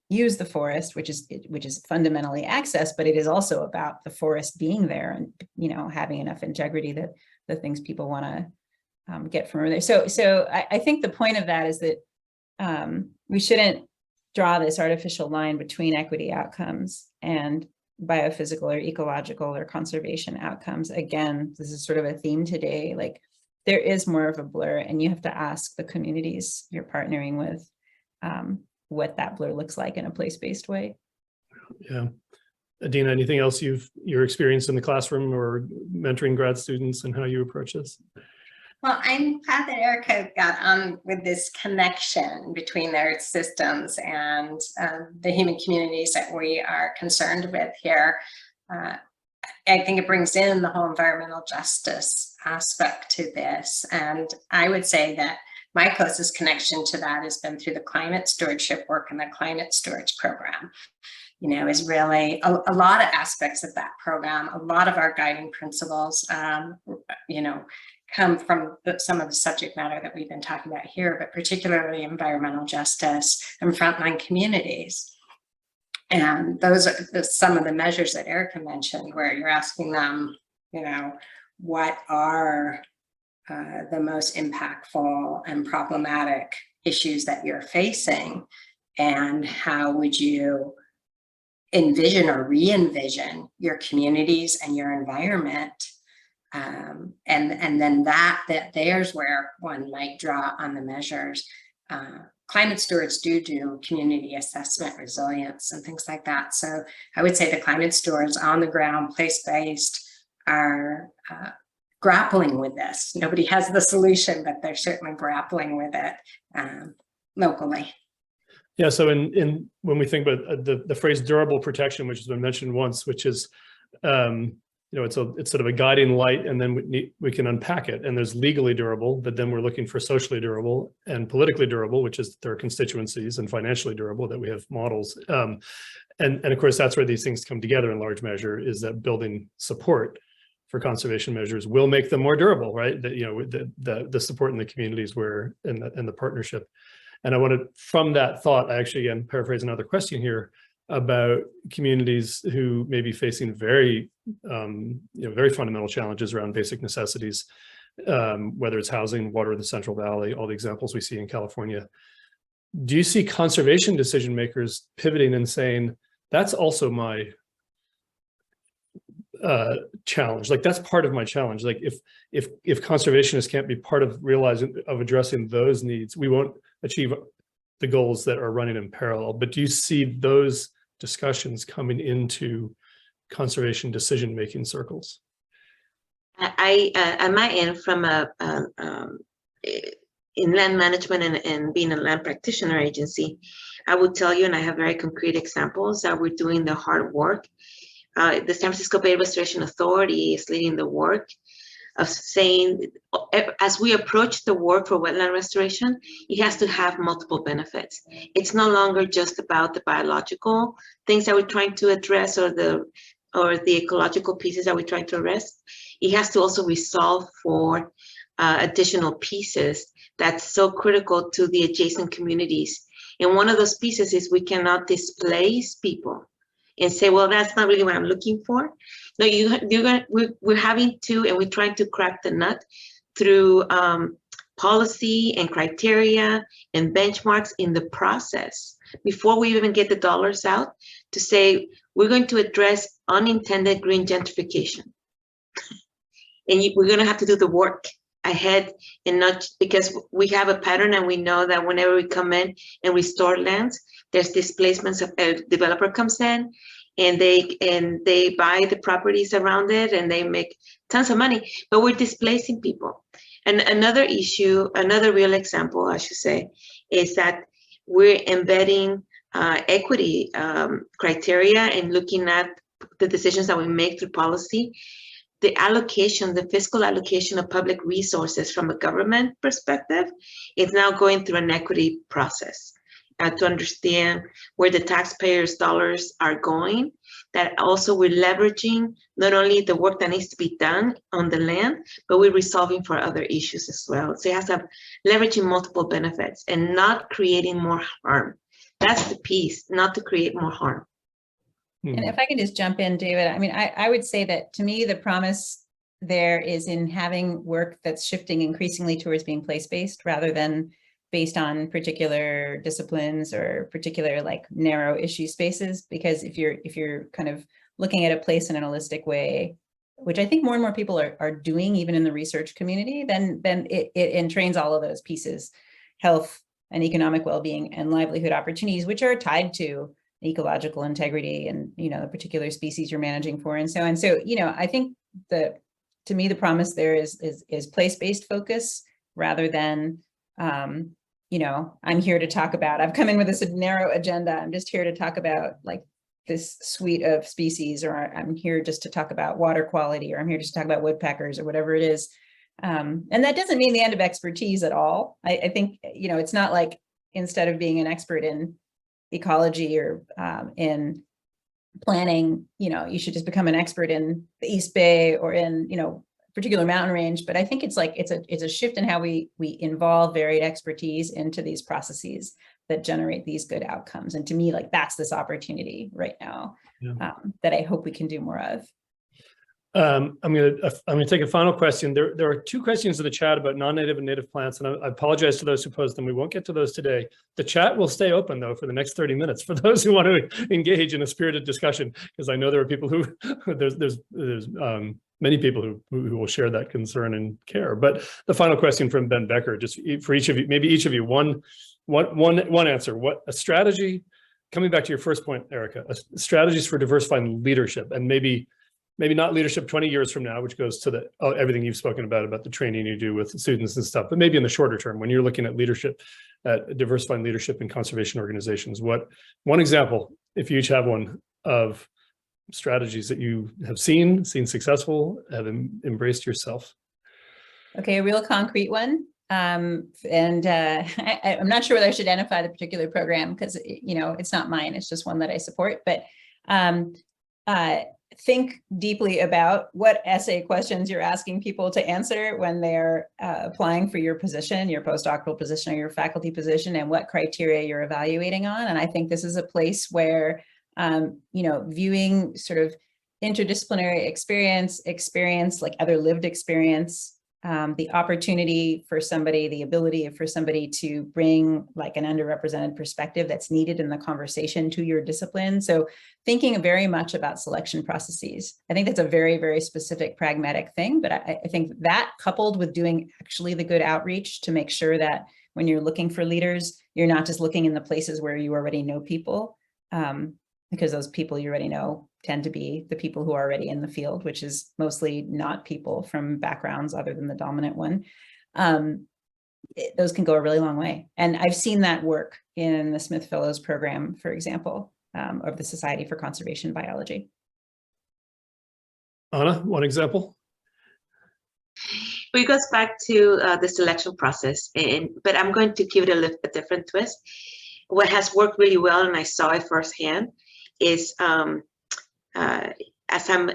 use the forest, which is fundamentally access, but it is also about the forest being there and, you know, having enough integrity that the things people want to get from there. So I think the point of that is that we shouldn't draw this artificial line between equity outcomes and biophysical or ecological or conservation outcomes. Again, this is sort of a theme today, like there is more of a blur, and you have to ask the communities you're partnering with what that blur looks like in a place-based way. Yeah. Adina, anything else you're experienced in the classroom or mentoring grad students and how you approach this? Well, I'm glad that Erika got on with this connection between their systems and the human communities that we are concerned with here. I think it brings in the whole environmental justice aspect to this. And I would say that my closest connection to that has been through the climate stewardship work and the Climate Stewards program. You know, is really a lot of aspects of that program. A lot of our guiding principles, you know, come from some of the subject matter that we've been talking about here, but particularly environmental justice and frontline communities. And those are some of the measures that Erika mentioned, where you're asking them, you know, what are the most impactful and problematic issues that you're facing, and how would you envision or re-envision your communities and your environment? And then that there's where one might draw on the measures. Climate stewards do community assessment, resilience, and things like that. So I would say the climate stewards on the ground, place-based, are grappling with this. Nobody has the solution, but they're certainly grappling with it locally. Yeah, so in when we think about the phrase durable protection, which has been mentioned once, which is you know, it's sort of a guiding light, and then we can unpack it. And there's legally durable, but then we're looking for socially durable and politically durable, which is their constituencies, and financially durable, that we have models. And of course, that's where these things come together in large measure, is that building support for conservation measures will make them more durable, right? That, you know, the support in the communities where in the partnership. And I wanted, from that thought, I actually, again, paraphrase another question here about communities who may be facing very, you know, very fundamental challenges around basic necessities, whether it's housing, water in the Central Valley, all the examples we see in California. Do you see conservation decision makers pivoting and saying, that's also my challenge, like that's part of my challenge? Like if conservationists can't be part of addressing those needs, we won't achieve the goals that are running in parallel. But do you see those discussions coming into conservation decision-making circles? At my end, from in land management and being a land practitioner agency, I would tell you, and I have very concrete examples that we're doing the hard work. The San Francisco Bay Restoration Authority is leading the work of saying, as we approach the work for wetland restoration, it has to have multiple benefits. It's no longer just about the biological things that we're trying to address or the ecological pieces that we're trying to address. It has to also resolve for additional pieces that's so critical to the adjacent communities. And one of those pieces is we cannot displace people and say, well, that's not really what I'm looking for. No, we're having to, and we're trying to crack the nut through policy and criteria and benchmarks in the process before we even get the dollars out to say, we're going to address unintended green gentrification. And we're going to have to do the work ahead, and not because we have a pattern and we know that whenever we come in and restore lands, there's displacements of a developer comes in and they buy the properties around it and they make tons of money, but we're displacing people. And another issue, another real example, I should say, is that we're embedding equity criteria and looking at the decisions that we make through policy. The allocation, the fiscal allocation of public resources from a government perspective is now going through an equity process to understand where the taxpayers' dollars are going. That also we're leveraging not only the work that needs to be done on the land, but we're resolving for other issues as well. So it has to have leveraging multiple benefits and not creating more harm. That's the piece, not to create more harm. And if I can just jump in, David, I mean, I would say that to me, the promise there is in having work that's shifting increasingly towards being place-based rather than based on particular disciplines or particular like narrow issue spaces. Because if you're kind of looking at a place in an holistic way, which I think more and more people are doing even in the research community, then it entrains all of those pieces, health and economic well-being and livelihood opportunities, which are tied to ecological integrity and, you know, the particular species you're managing for and so on. So, you know, I think to me, the promise there is place-based focus rather than, you know, I'm here to talk about, I've come in with this narrow agenda. I'm just here to talk about like this suite of species, or I'm here just to talk about water quality, or I'm here just to talk about woodpeckers or whatever it is. And that doesn't mean the end of expertise at all. I think, you know, it's not like instead of being an expert in ecology or in planning, you know, you should just become an expert in the East Bay or in, you know, particular mountain range. But I think it's like it's a shift in how we involve varied expertise into these processes that generate these good outcomes. And to me, like that's this opportunity right now that I hope we can do more of. I'm gonna take a final question. There are two questions in the chat about non-native and native plants, and I apologize to those who posed them. We won't get to those today. The chat will stay open though for the next 30 minutes for those who want to engage in a spirited discussion, because I know there are people who there's many people who will share that concern and care. But the final question from Ben Becker, just for each of you, maybe each of you, one answer. What a strategy, coming back to your first point, Erika, strategies for diversifying leadership, and maybe not leadership 20 years from now, which goes to everything you've spoken about the training you do with students and stuff, but maybe in the shorter term, when you're looking at leadership, diversifying leadership in conservation organizations, one example, if you each have one, of strategies that you have seen successful, have embraced yourself? Okay, a real concrete one. I'm not sure whether I should identify the particular program because, you know, it's not mine, it's just one that I support, but think deeply about what essay questions you're asking people to answer when they're applying for your position, your postdoctoral position or your faculty position, and what criteria you're evaluating on. And I think this is a place where, you know, viewing sort of interdisciplinary experience, like other lived experience, the opportunity for somebody, the ability for somebody to bring like an underrepresented perspective that's needed in the conversation to your discipline. So thinking very much about selection processes. I think that's a very, very specific pragmatic thing, but I think that coupled with doing actually the good outreach to make sure that when you're looking for leaders, you're not just looking in the places where you already know people. because those people you already know tend to be the people who are already in the field, which is mostly not people from backgrounds other than the dominant one. Those can go a really long way. And I've seen that work in the Smith Fellows program, for example, of the Society for Conservation Biology. Anna, one example? It goes back to the selection process, but I'm going to give it a different twist. What has worked really well, and I saw it firsthand, is as I'm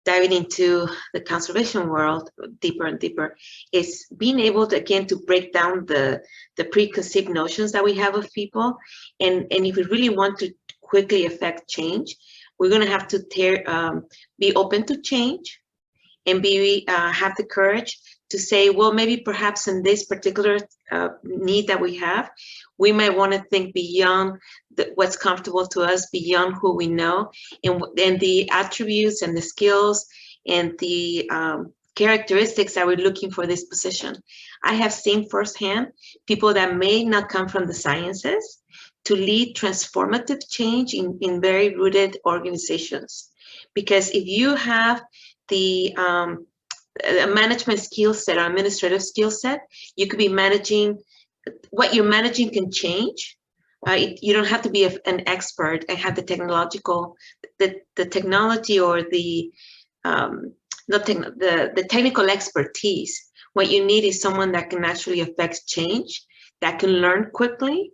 diving into the conservation world deeper and deeper, is being able to, again, to break down the preconceived notions that we have of people. And if we really want to quickly affect change, we're going to have to be open to change and have the courage to say, well, maybe perhaps in this particular need that we have, we might want to think beyond what's comfortable to us, beyond who we know, and the attributes and the skills and the characteristics that we're looking for this position. I have seen firsthand people that may not come from the sciences to lead transformative change in very rooted organizations. Because if you have the management skill set or administrative skill set, you could be managing. What you're managing can change. You don't have to be an expert and have the technology or the technical expertise. What you need is someone that can actually affect change, that can learn quickly,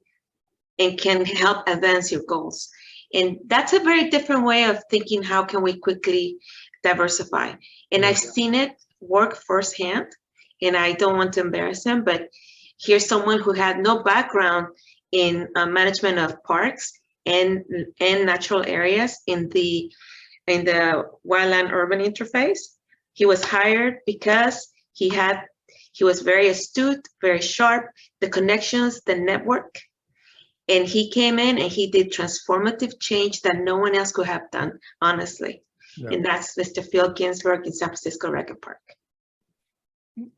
and can help advance your goals. And that's a very different way of thinking. How can we quickly diversify? And I've seen it work firsthand, and I don't want to embarrass them, but here's someone who had no background in management of parks and natural areas in the wildland urban interface. He was hired because he was very astute, very sharp, the connections, the network, and he came in and he did transformative change that no one else could have done, honestly. Yeah. And that's Mr. Phil Ginsberg in San Francisco Record Park.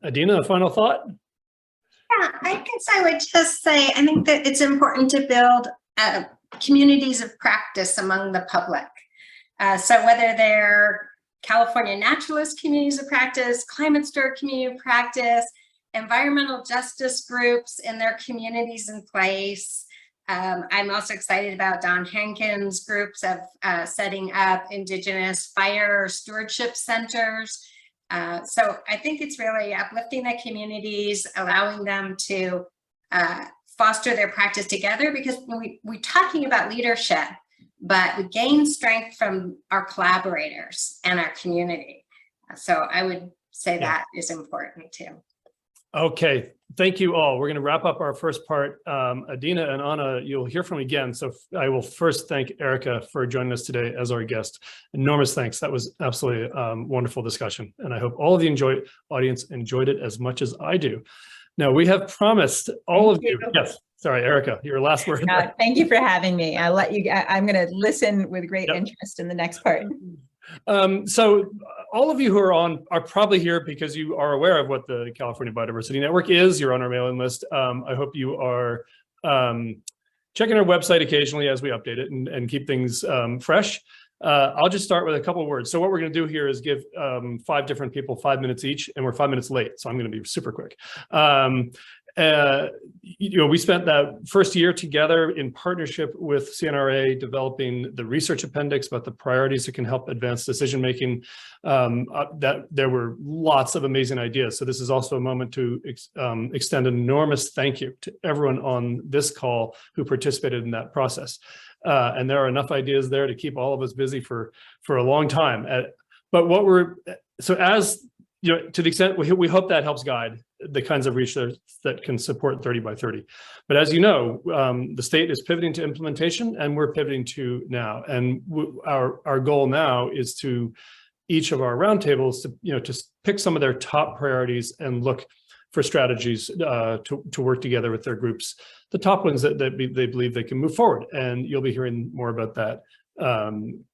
Adina, a final thought? Yeah, I guess I would just say, I think that it's important to build communities of practice among the public. So whether they're California naturalist communities of practice, climate steward community of practice, environmental justice groups in their communities in place. I'm also excited about Don Hankins' groups of setting up Indigenous fire stewardship centers. So I think it's really uplifting the communities, allowing them to foster their practice together, because we're talking about leadership, but we gain strength from our collaborators and our community. So I would say that is important too. Okay, thank you all. We're going to wrap up our first part. Adina and Anna, you'll hear from me again. So I will first thank Erika for joining us today as our guest. Enormous thanks. That was absolutely a wonderful discussion. And I hope all of the audience enjoyed it as much as I do. Now, we have promised all of you. Yes, sorry, Erika, your last word. Thank you for having me. I'm going to listen with great interest in the next part. So all of you who are on are probably here because you are aware of what the California Biodiversity Network is. You're on our mailing list. I hope you are checking our website occasionally as we update it and keep things fresh. I'll just start with a couple of words. So what we're going to do here is give 5 different people 5 minutes each, and we're 5 minutes late, so I'm going to be super quick. We spent that first year together in partnership with CNRA developing the research appendix about the priorities that can help advance decision-making. That there were lots of amazing ideas. So this is also a moment to extend an enormous thank you to everyone on this call who participated in that process. And there are enough ideas there to keep all of us busy for a long time. As you know, to the extent we hope that helps guide the kinds of research that can support 30 by 30. But as you know, the state is pivoting to implementation, and we're pivoting to now. And our goal now is to each of our roundtables to pick some of their top priorities and look for strategies to work together with their groups, the top ones that they believe they can move forward. And you'll be hearing more about that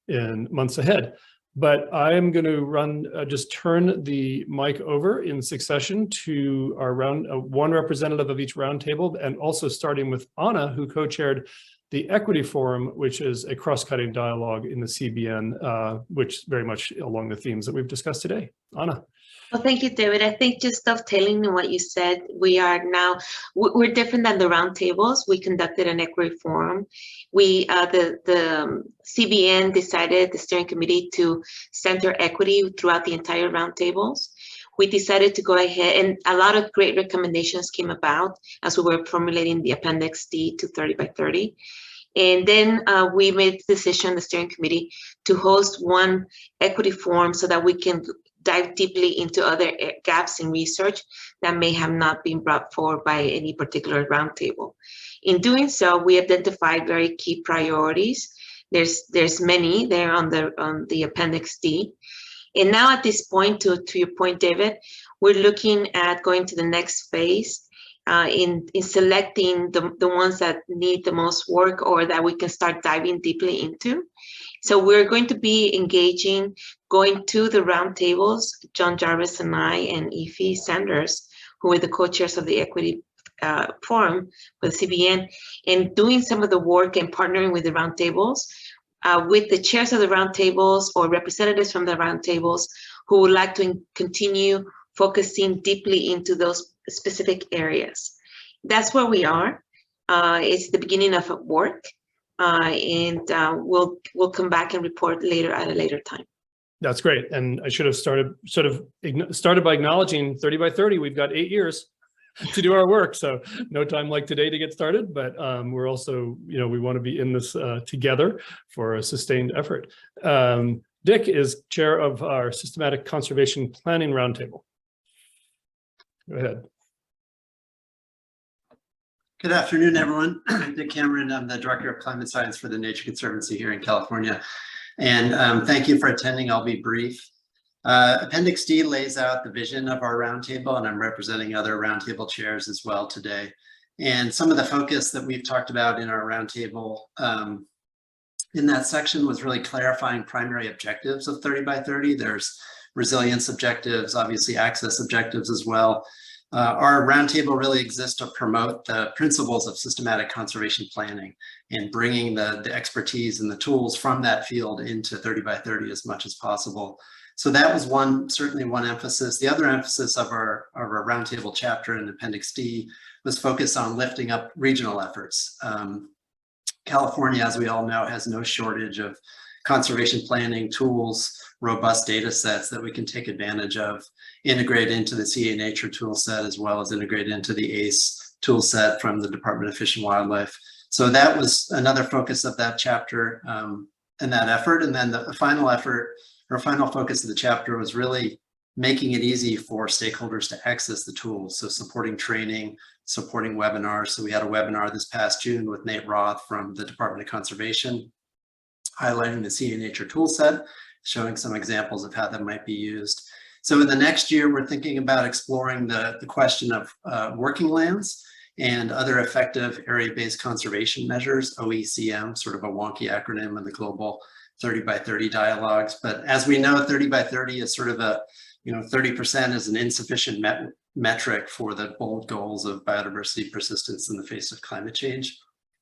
in months ahead. But I am going to just turn the mic over in succession to our one representative of each roundtable, and also starting with Anna, who co-chaired the Equity Forum, which is a cross-cutting dialogue in the CBN, which is very much along the themes that we've discussed today. Anna. Well, thank you, David. I think just dovetailing on what you said, we're different than the roundtables. We conducted an equity forum. The CBN decided, the steering committee, to center equity throughout the entire roundtables. We decided to go ahead, and a lot of great recommendations came about as we were formulating the Appendix D to 30 by 30. And then we made the decision, the steering committee, to host one equity forum so that we can dive deeply into other gaps in research that may have not been brought forward by any particular roundtable. In doing so, we identified very key priorities. There's many there on the Appendix D. And now at this point, to your point, David, we're looking at going to the next phase in selecting the ones that need the most work or that we can start diving deeply into. So we're going to be engaging, going to the roundtables, John Jarvis and I, and Ify Sanders, who are the co-chairs of the Equity Forum with CBN, and doing some of the work and partnering with the roundtables, with the chairs of the roundtables or representatives from the roundtables who would like to continue focusing deeply into those specific areas. That's where we are. It's the beginning of work. And we'll come back and report later at a later time. That's great. And I should have started by acknowledging 30 by 30. We've got 8 years to do our work. So no time like today to get started, but we're also, we want to be in this together for a sustained effort. Dick is chair of our Systematic Conservation Planning Roundtable. Go ahead. Good afternoon, everyone. I'm Dick Cameron. I'm the Director of Climate Science for the Nature Conservancy here in California. And thank you for attending. I'll be brief. Appendix D lays out the vision of our roundtable, and I'm representing other roundtable chairs as well today. And some of the focus that we've talked about in our roundtable in that section was really clarifying primary objectives of 30 by 30. There's resilience objectives, obviously access objectives as well. Our roundtable really exists to promote the principles of systematic conservation planning and bringing the expertise and the tools from that field into 30 by 30 as much as possible. So that was certainly one emphasis. The other emphasis of our roundtable chapter in Appendix D was focused on lifting up regional efforts. California, as we all know, has no shortage of conservation planning tools, robust data sets that we can take advantage of, integrate into the CA Nature tool set, as well as integrate into the ACE tool set from the Department of Fish and Wildlife. So that was another focus of that chapter and that effort. And then the final effort, or final focus of the chapter, was really making it easy for stakeholders to access the tools. So supporting training, supporting webinars. So we had a webinar this past June with Nate Roth from the Department of Conservation, highlighting the CA Nature toolset, showing some examples of how that might be used. So in the next year, we're thinking about exploring the question of working lands and other effective area-based conservation measures, OECM, sort of a wonky acronym in the global 30 by 30 dialogues. But as we know, 30 by 30 is sort of a, 30% is an insufficient metric for the bold goals of biodiversity persistence in the face of climate change.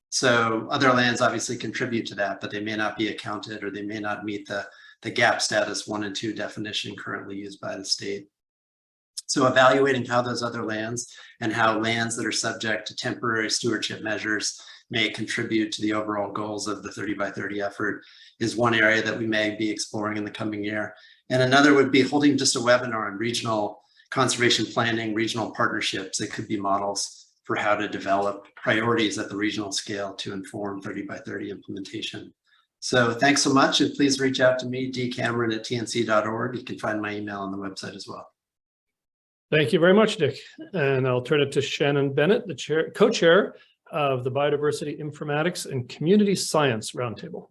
So other lands obviously contribute to that, but they may not be accounted, or they may not meet the gap status 1 and 2 definition currently used by the state. So evaluating how those other lands and how lands that are subject to temporary stewardship measures may contribute to the overall goals of the 30 by 30 effort is one area that we may be exploring in the coming year. And another would be holding just a webinar on regional conservation planning, regional partnerships that could be models for how to develop priorities at the regional scale to inform 30 by 30 implementation. So thanks so much, and please reach out to me, dcameron@tnc.org. You can find my email on the website as well. Thank you very much, Dick. And I'll turn it to Shannon Bennett, the co-chair of the Biodiversity Informatics and Community Science Roundtable.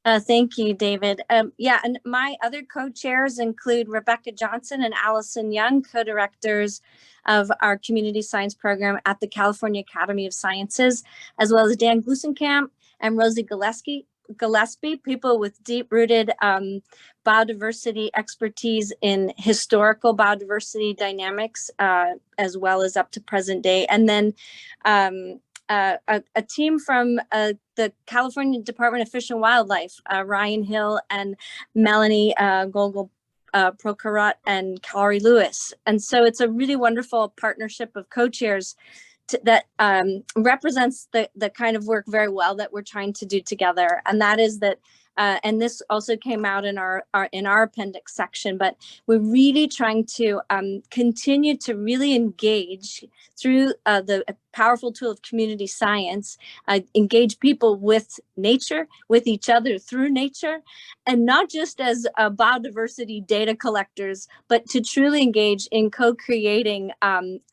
Thank you, David. Yeah, and my other co-chairs include Rebecca Johnson and Allison Young, co-directors of our community science program at the California Academy of Sciences, as well as Dan Glusenkamp and Rosie Gillespie, people with deep-rooted biodiversity expertise in historical biodiversity dynamics, as well as up to present day. And then a team from the California Department of Fish and Wildlife, Ryan Hill and Melanie Gogol Procarat and Kari Lewis. And so it's a really wonderful partnership of co-chairs that represents the kind of work very well that we're trying to do together. And that is that, and this also came out in our appendix section, but we're really trying to continue to really engage through the powerful tool of community science, engage people with nature, with each other through nature, and not just as biodiversity data collectors, but to truly engage in co-creating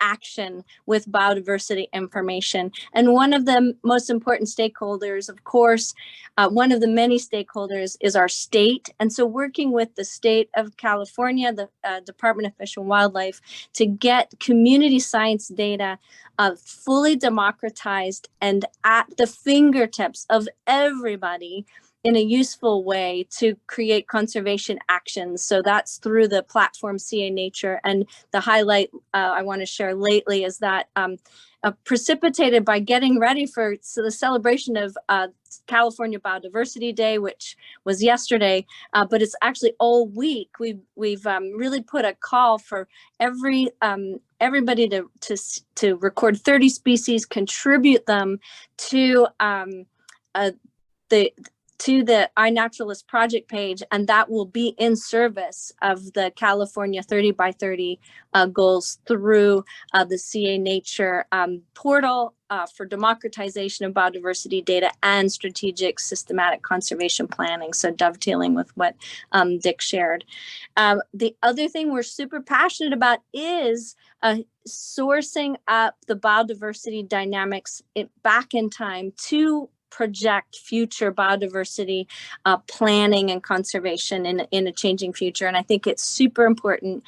action with biodiversity information. And one of the most important stakeholders, of course, one of the many stakeholders is our state. And so working with the state of California, the Department of Fish and Wildlife, to get community science data fully democratized and at the fingertips of everybody in a useful way to create conservation actions. So that's through the platform CA Nature. And the highlight I want to share lately is that precipitated by getting ready for the celebration of California Biodiversity Day, which was yesterday, but it's actually all week. We've really put a call for everybody to record 30 species, contribute them to the iNaturalist project page, and that will be in service of the California 30 by 30 goals through the CA Nature portal for democratization of biodiversity data and strategic systematic conservation planning. So dovetailing with what Dick shared. The other thing we're super passionate about is sourcing up the biodiversity dynamics back in time to project future biodiversity planning and conservation in a changing future. And I think it's super important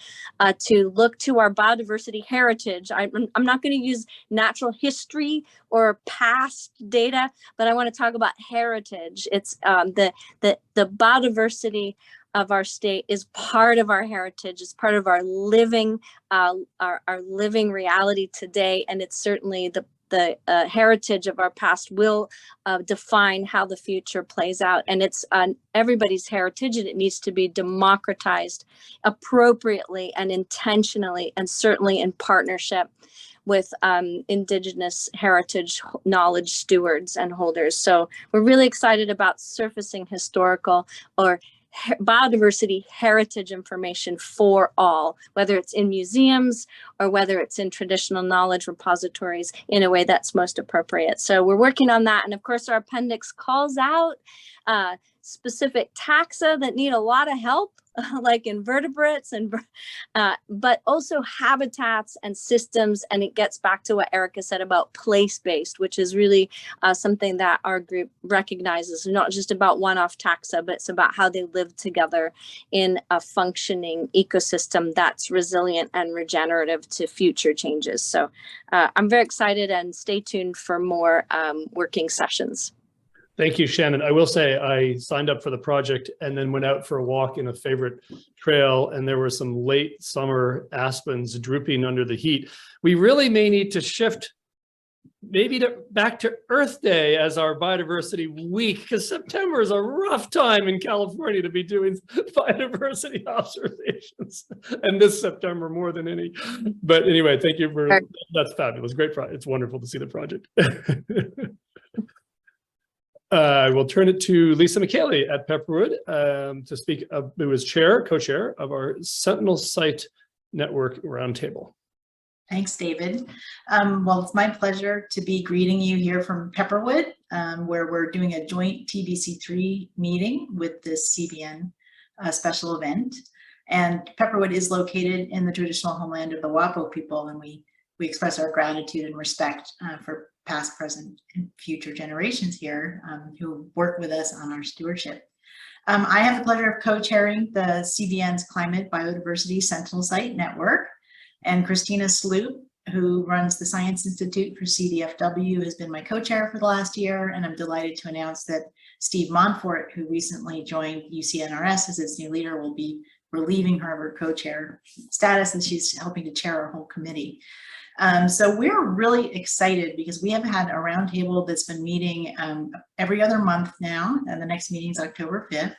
to look to our biodiversity heritage. I'm not going to use natural history or past data, but I want to talk about heritage. It's the biodiversity of our state is part of our heritage. It's part of our living living reality today, and it's certainly the heritage of our past will define how the future plays out. And it's everybody's heritage, and it needs to be democratized appropriately and intentionally, and certainly in partnership with Indigenous heritage knowledge stewards and holders. So we're really excited about surfacing historical or biodiversity heritage information for all, whether it's in museums or whether it's in traditional knowledge repositories, in a way that's most appropriate. So we're working on that. And of course, our appendix calls out specific taxa that need a lot of help, like invertebrates, and but also habitats and systems. And it gets back to what Erika said about place-based, which is really something that our group recognizes, not just about one-off taxa, but it's about how they live together in a functioning ecosystem that's resilient and regenerative to future changes. So I'm very excited, and stay tuned for more working sessions. Thank you, Shannon. I will say I signed up for the project and then went out for a walk in a favorite trail, and there were some late summer aspens drooping under the heat. We really may need to shift maybe back to Earth Day as our biodiversity week, because September is a rough time in California to be doing biodiversity observations, and this September more than any. But anyway, thank you for, that's fabulous. Great project. It's wonderful to see the project. We'll turn it to Lisa McKaylee at Pepperwood to speak, who is co-chair of our Sentinel Site Network Roundtable. Thanks, David. Well, it's my pleasure to be greeting you here from Pepperwood, where we're doing a joint TBC3 meeting with this CBN special event. And Pepperwood is located in the traditional homeland of the Wapo people, and we express our gratitude and respect for past, present, and future generations here who work with us on our stewardship. I have the pleasure of co-chairing the CBN's Climate Biodiversity Sentinel Site Network, and Christina Sloop, who runs the Science Institute for CDFW, has been my co-chair for the last year, and I'm delighted to announce that Steve Montfort, who recently joined UCNRS as its new leader, will be relieving her of her co-chair status, and she's helping to chair our whole committee. So we're really excited because we have had a roundtable that's been meeting every other month now, and the next meeting is October 5th.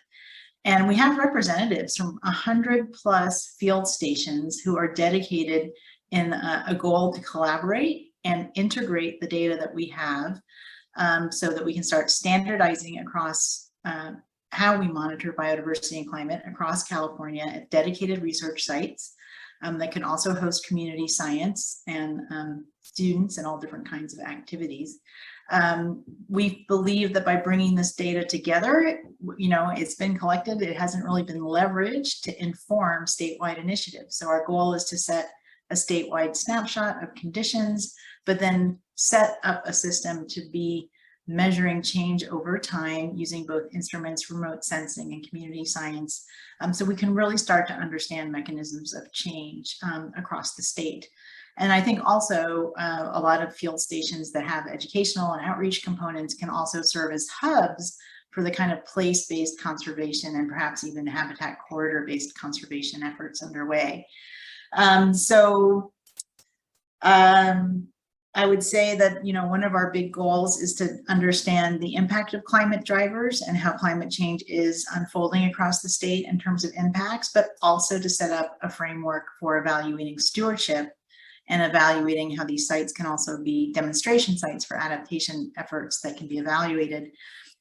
And we have representatives from 100+ field stations who are dedicated in a goal to collaborate and integrate the data that we have so that we can start standardizing across how we monitor biodiversity and climate across California at dedicated research sites that can also host community science and students and all different kinds of activities. We believe that by bringing this data together, it's been collected, it hasn't really been leveraged to inform statewide initiatives. So our goal is to set a statewide snapshot of conditions, but then set up a system to be measuring change over time using both instruments, remote sensing, and community science. So we can really start to understand mechanisms of change across the state. And I think also a lot of field stations that have educational and outreach components can also serve as hubs for the kind of place-based conservation and perhaps even habitat corridor-based conservation efforts underway. I would say that, one of our big goals is to understand the impact of climate drivers and how climate change is unfolding across the state in terms of impacts, but also to set up a framework for evaluating stewardship and evaluating how these sites can also be demonstration sites for adaptation efforts that can be evaluated.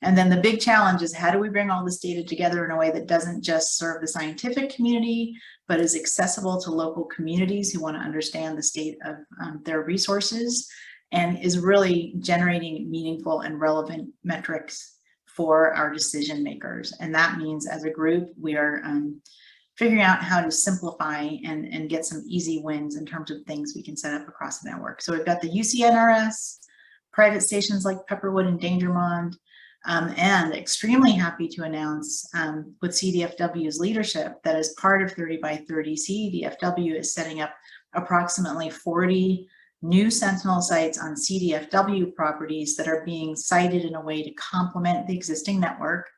And then the big challenge is, how do we bring all this data together in a way that doesn't just serve the scientific community, but is accessible to local communities who want to understand the state of their resources, and is really generating meaningful and relevant metrics for our decision makers. And that means, as a group, we are figuring out how to simplify and get some easy wins in terms of things we can set up across the network. So we've got the UCNRS, private stations like Pepperwood and Dangermond, and extremely happy to announce with CDFW's leadership that as part of 30 by 30, CDFW is setting up approximately 40 new Sentinel sites on CDFW properties that are being sited in a way to complement the existing network.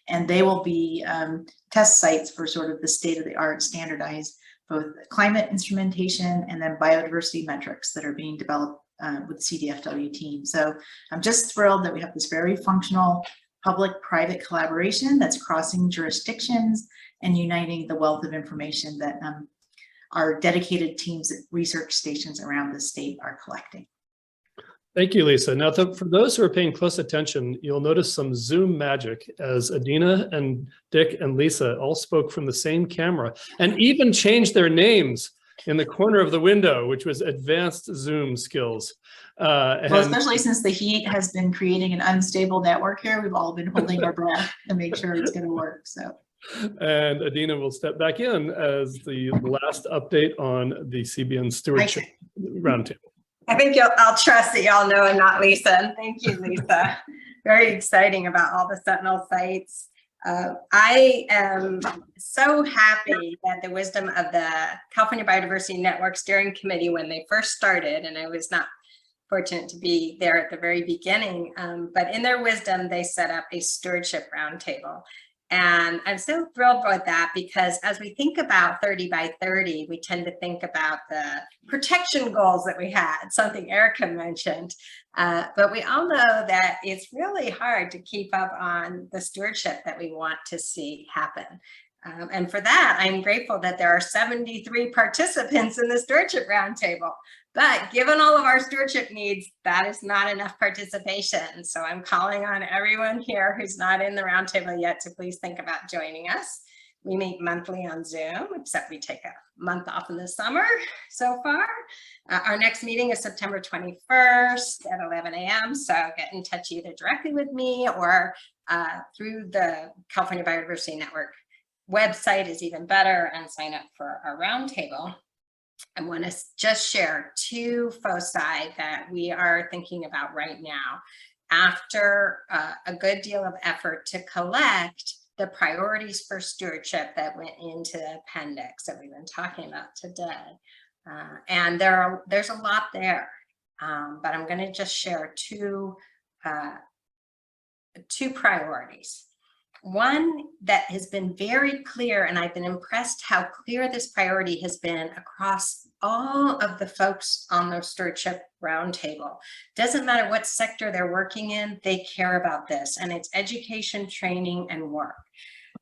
And they will be test sites for sort of the state-of-the-art standardized both climate instrumentation and then biodiversity metrics that are being developed with the CDFW team. So I'm just thrilled that we have this very functional public-private collaboration that's crossing jurisdictions and uniting the wealth of information that our dedicated teams at research stations around the state are collecting. Thank you, Lisa. Now, for those who are paying close attention, you'll notice some Zoom magic as Adina and Dick and Lisa all spoke from the same camera and even changed their names in the corner of the window, which was advanced Zoom skills. Well, especially since the heat has been creating an unstable network here, we've all been holding our breath to make sure it's going to work. So. And Adina will step back in as the last update on the CBN stewardship roundtable. I think I'll trust that y'all know and not Lisa. And thank you, Lisa. Very exciting about all the Sentinel sites. I am so happy that the wisdom of the California Biodiversity Network Steering Committee, when they first started, and I was not fortunate to be there at the very beginning, but in their wisdom, they set up a stewardship roundtable. And I'm so thrilled with that, because as we think about 30 by 30, we tend to think about the protection goals that we had, something Erika mentioned. But we all know that it's really hard to keep up on the stewardship that we want to see happen. And for that, I'm grateful that there are 73 participants in the stewardship roundtable. But given all of our stewardship needs, that is not enough participation. So I'm calling on everyone here who's not in the roundtable yet to please think about joining us. We meet monthly on Zoom, except we take a month off in the summer so far. Our next meeting is September 21st at 11 a.m. So get in touch either directly with me or through the California Biodiversity Network website is even better, and sign up for our roundtable. I want to just share two foci that we are thinking about right now after a good deal of effort to collect the priorities for stewardship that went into the appendix that we've been talking about today. And there's a lot there, but I'm going to just share two priorities. one that has been very clear, and I've been impressed how clear this priority has been across all of the folks on the stewardship roundtable. Doesn't matter what sector they're working in, they care about this, and it's education, training, and work.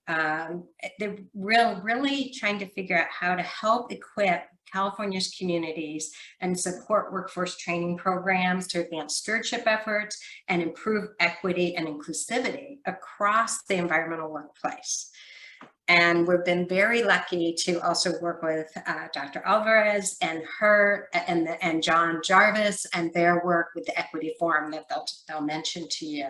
They're really trying to figure out how to help equip California's communities and support workforce training programs to advance stewardship efforts and improve equity and inclusivity across the environmental workplace. And we've been very lucky to also work with Dr. Alvarez and and John Jarvis and their work with the Equity Forum that they'll mention to you.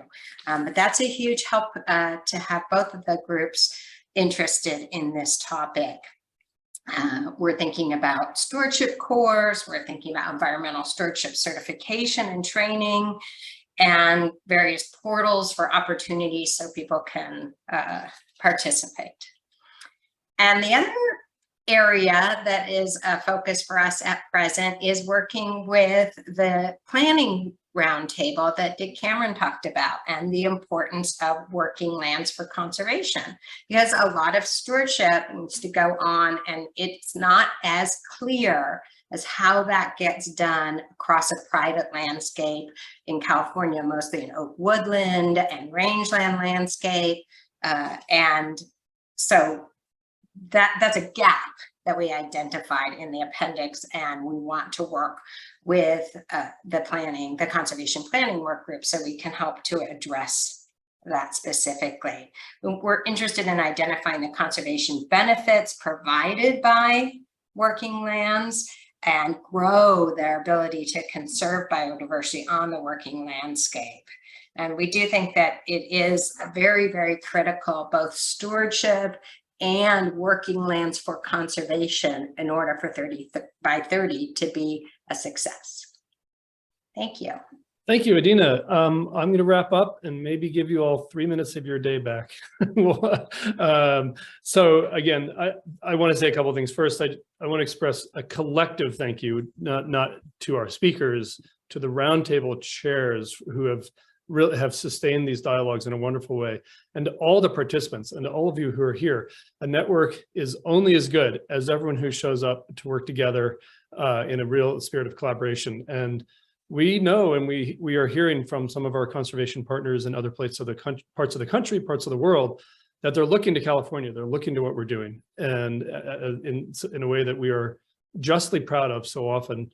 But that's a huge help to have both of the groups interested in this topic. We're thinking about stewardship course, we're thinking about environmental stewardship certification and training, and various portals for opportunities so people can participate. And the other area that is a focus for us at present is working with the planning roundtable that Dick Cameron talked about, and the importance of working lands for conservation, because a lot of stewardship needs to go on, and it's not as clear as how that gets done across a private landscape in California, mostly in oak woodland and rangeland landscape. And so that's a gap that we identified in the appendix, and we want to work with the conservation planning work group so we can help to address that specifically. We're interested in identifying the conservation benefits provided by working lands and grow their ability to conserve biodiversity on the working landscape. And we do think that it is very, very critical, both stewardship and working lands for conservation in order for 30 by 30 to be a success. Thank you. Thank you, Adina. I'm going to wrap up and maybe give you all 3 minutes of your day back. So again, I want to say a couple of things. First, I want to express a collective thank you, not to our speakers, to the roundtable chairs who have sustained these dialogues in a wonderful way, and to all the participants and to all of you who are here. A network is only as good as everyone who shows up to work together in a real spirit of collaboration. And we know, and we are hearing from some of our conservation partners in other parts of the country, parts of the world, that they're looking to California, they're looking to what we're doing, and in a way that we are justly proud of. So often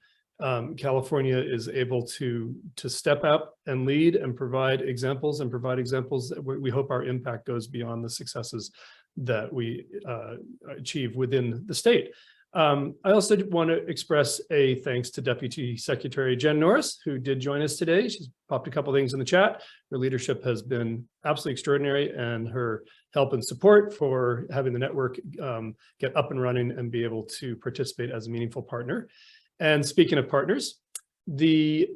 California is able to step up and lead and provide examples that we hope our impact goes beyond the successes that we achieve within the state. I also want to express a thanks to Deputy Secretary Jen Norris, who did join us today. She's popped a couple things in the chat. Her leadership has been absolutely extraordinary, and her help and support for having the network get up and running and be able to participate as a meaningful partner. And speaking of partners, the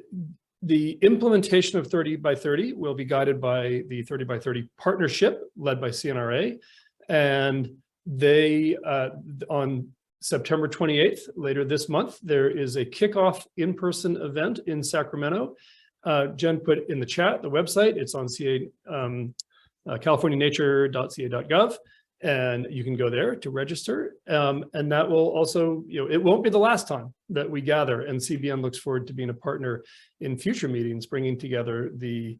implementation of 30 by 30 will be guided by the 30 by 30 partnership led by CNRA. And they, on September 28th, later this month, there is a kickoff in-person event in Sacramento. Jen put in the chat the website. It's on californianature.ca.gov. And you can go there to register. And that will also, it won't be the last time that we gather, and CBN looks forward to being a partner in future meetings, bringing together the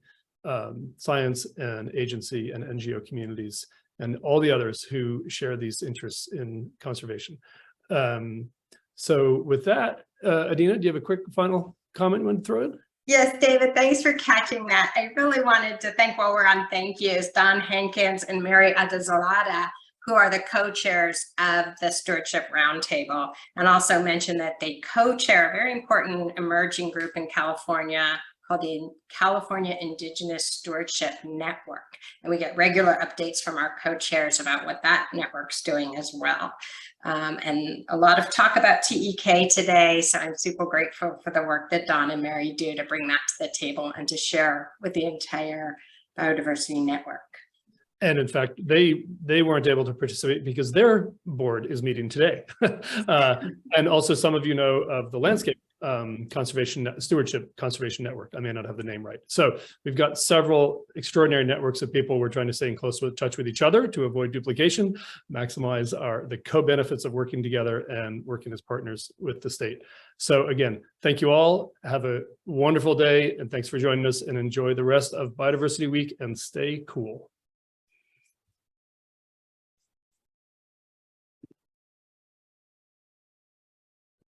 science and agency and NGO communities and all the others who share these interests in conservation. So with that, Adina, do you have a quick final comment you want to throw in? Yes, David, thanks for catching that. I really wanted to thank, while we're on thank yous, Don Hankins and Mary Adazalada, who are the co-chairs of the Stewardship Roundtable, and also mention that they co-chair a very important emerging group in California called the California Indigenous Stewardship Network. And we get regular updates from our co-chairs about what that network's doing as well. And a lot of talk about TEK today, so I'm super grateful for the work that Don and Mary do to bring that to the table and to share with the entire biodiversity network. And in fact, they weren't able to participate because their board is meeting today. And also some of you know of the landscape Stewardship Conservation Network. I may not have the name right. So we've got several extraordinary networks of people. We're trying to stay in close touch with each other to avoid duplication, maximize the co-benefits of working together and working as partners with the state. So again, thank you all. Have a wonderful day, and thanks for joining us, and enjoy the rest of Biodiversity Week and stay cool.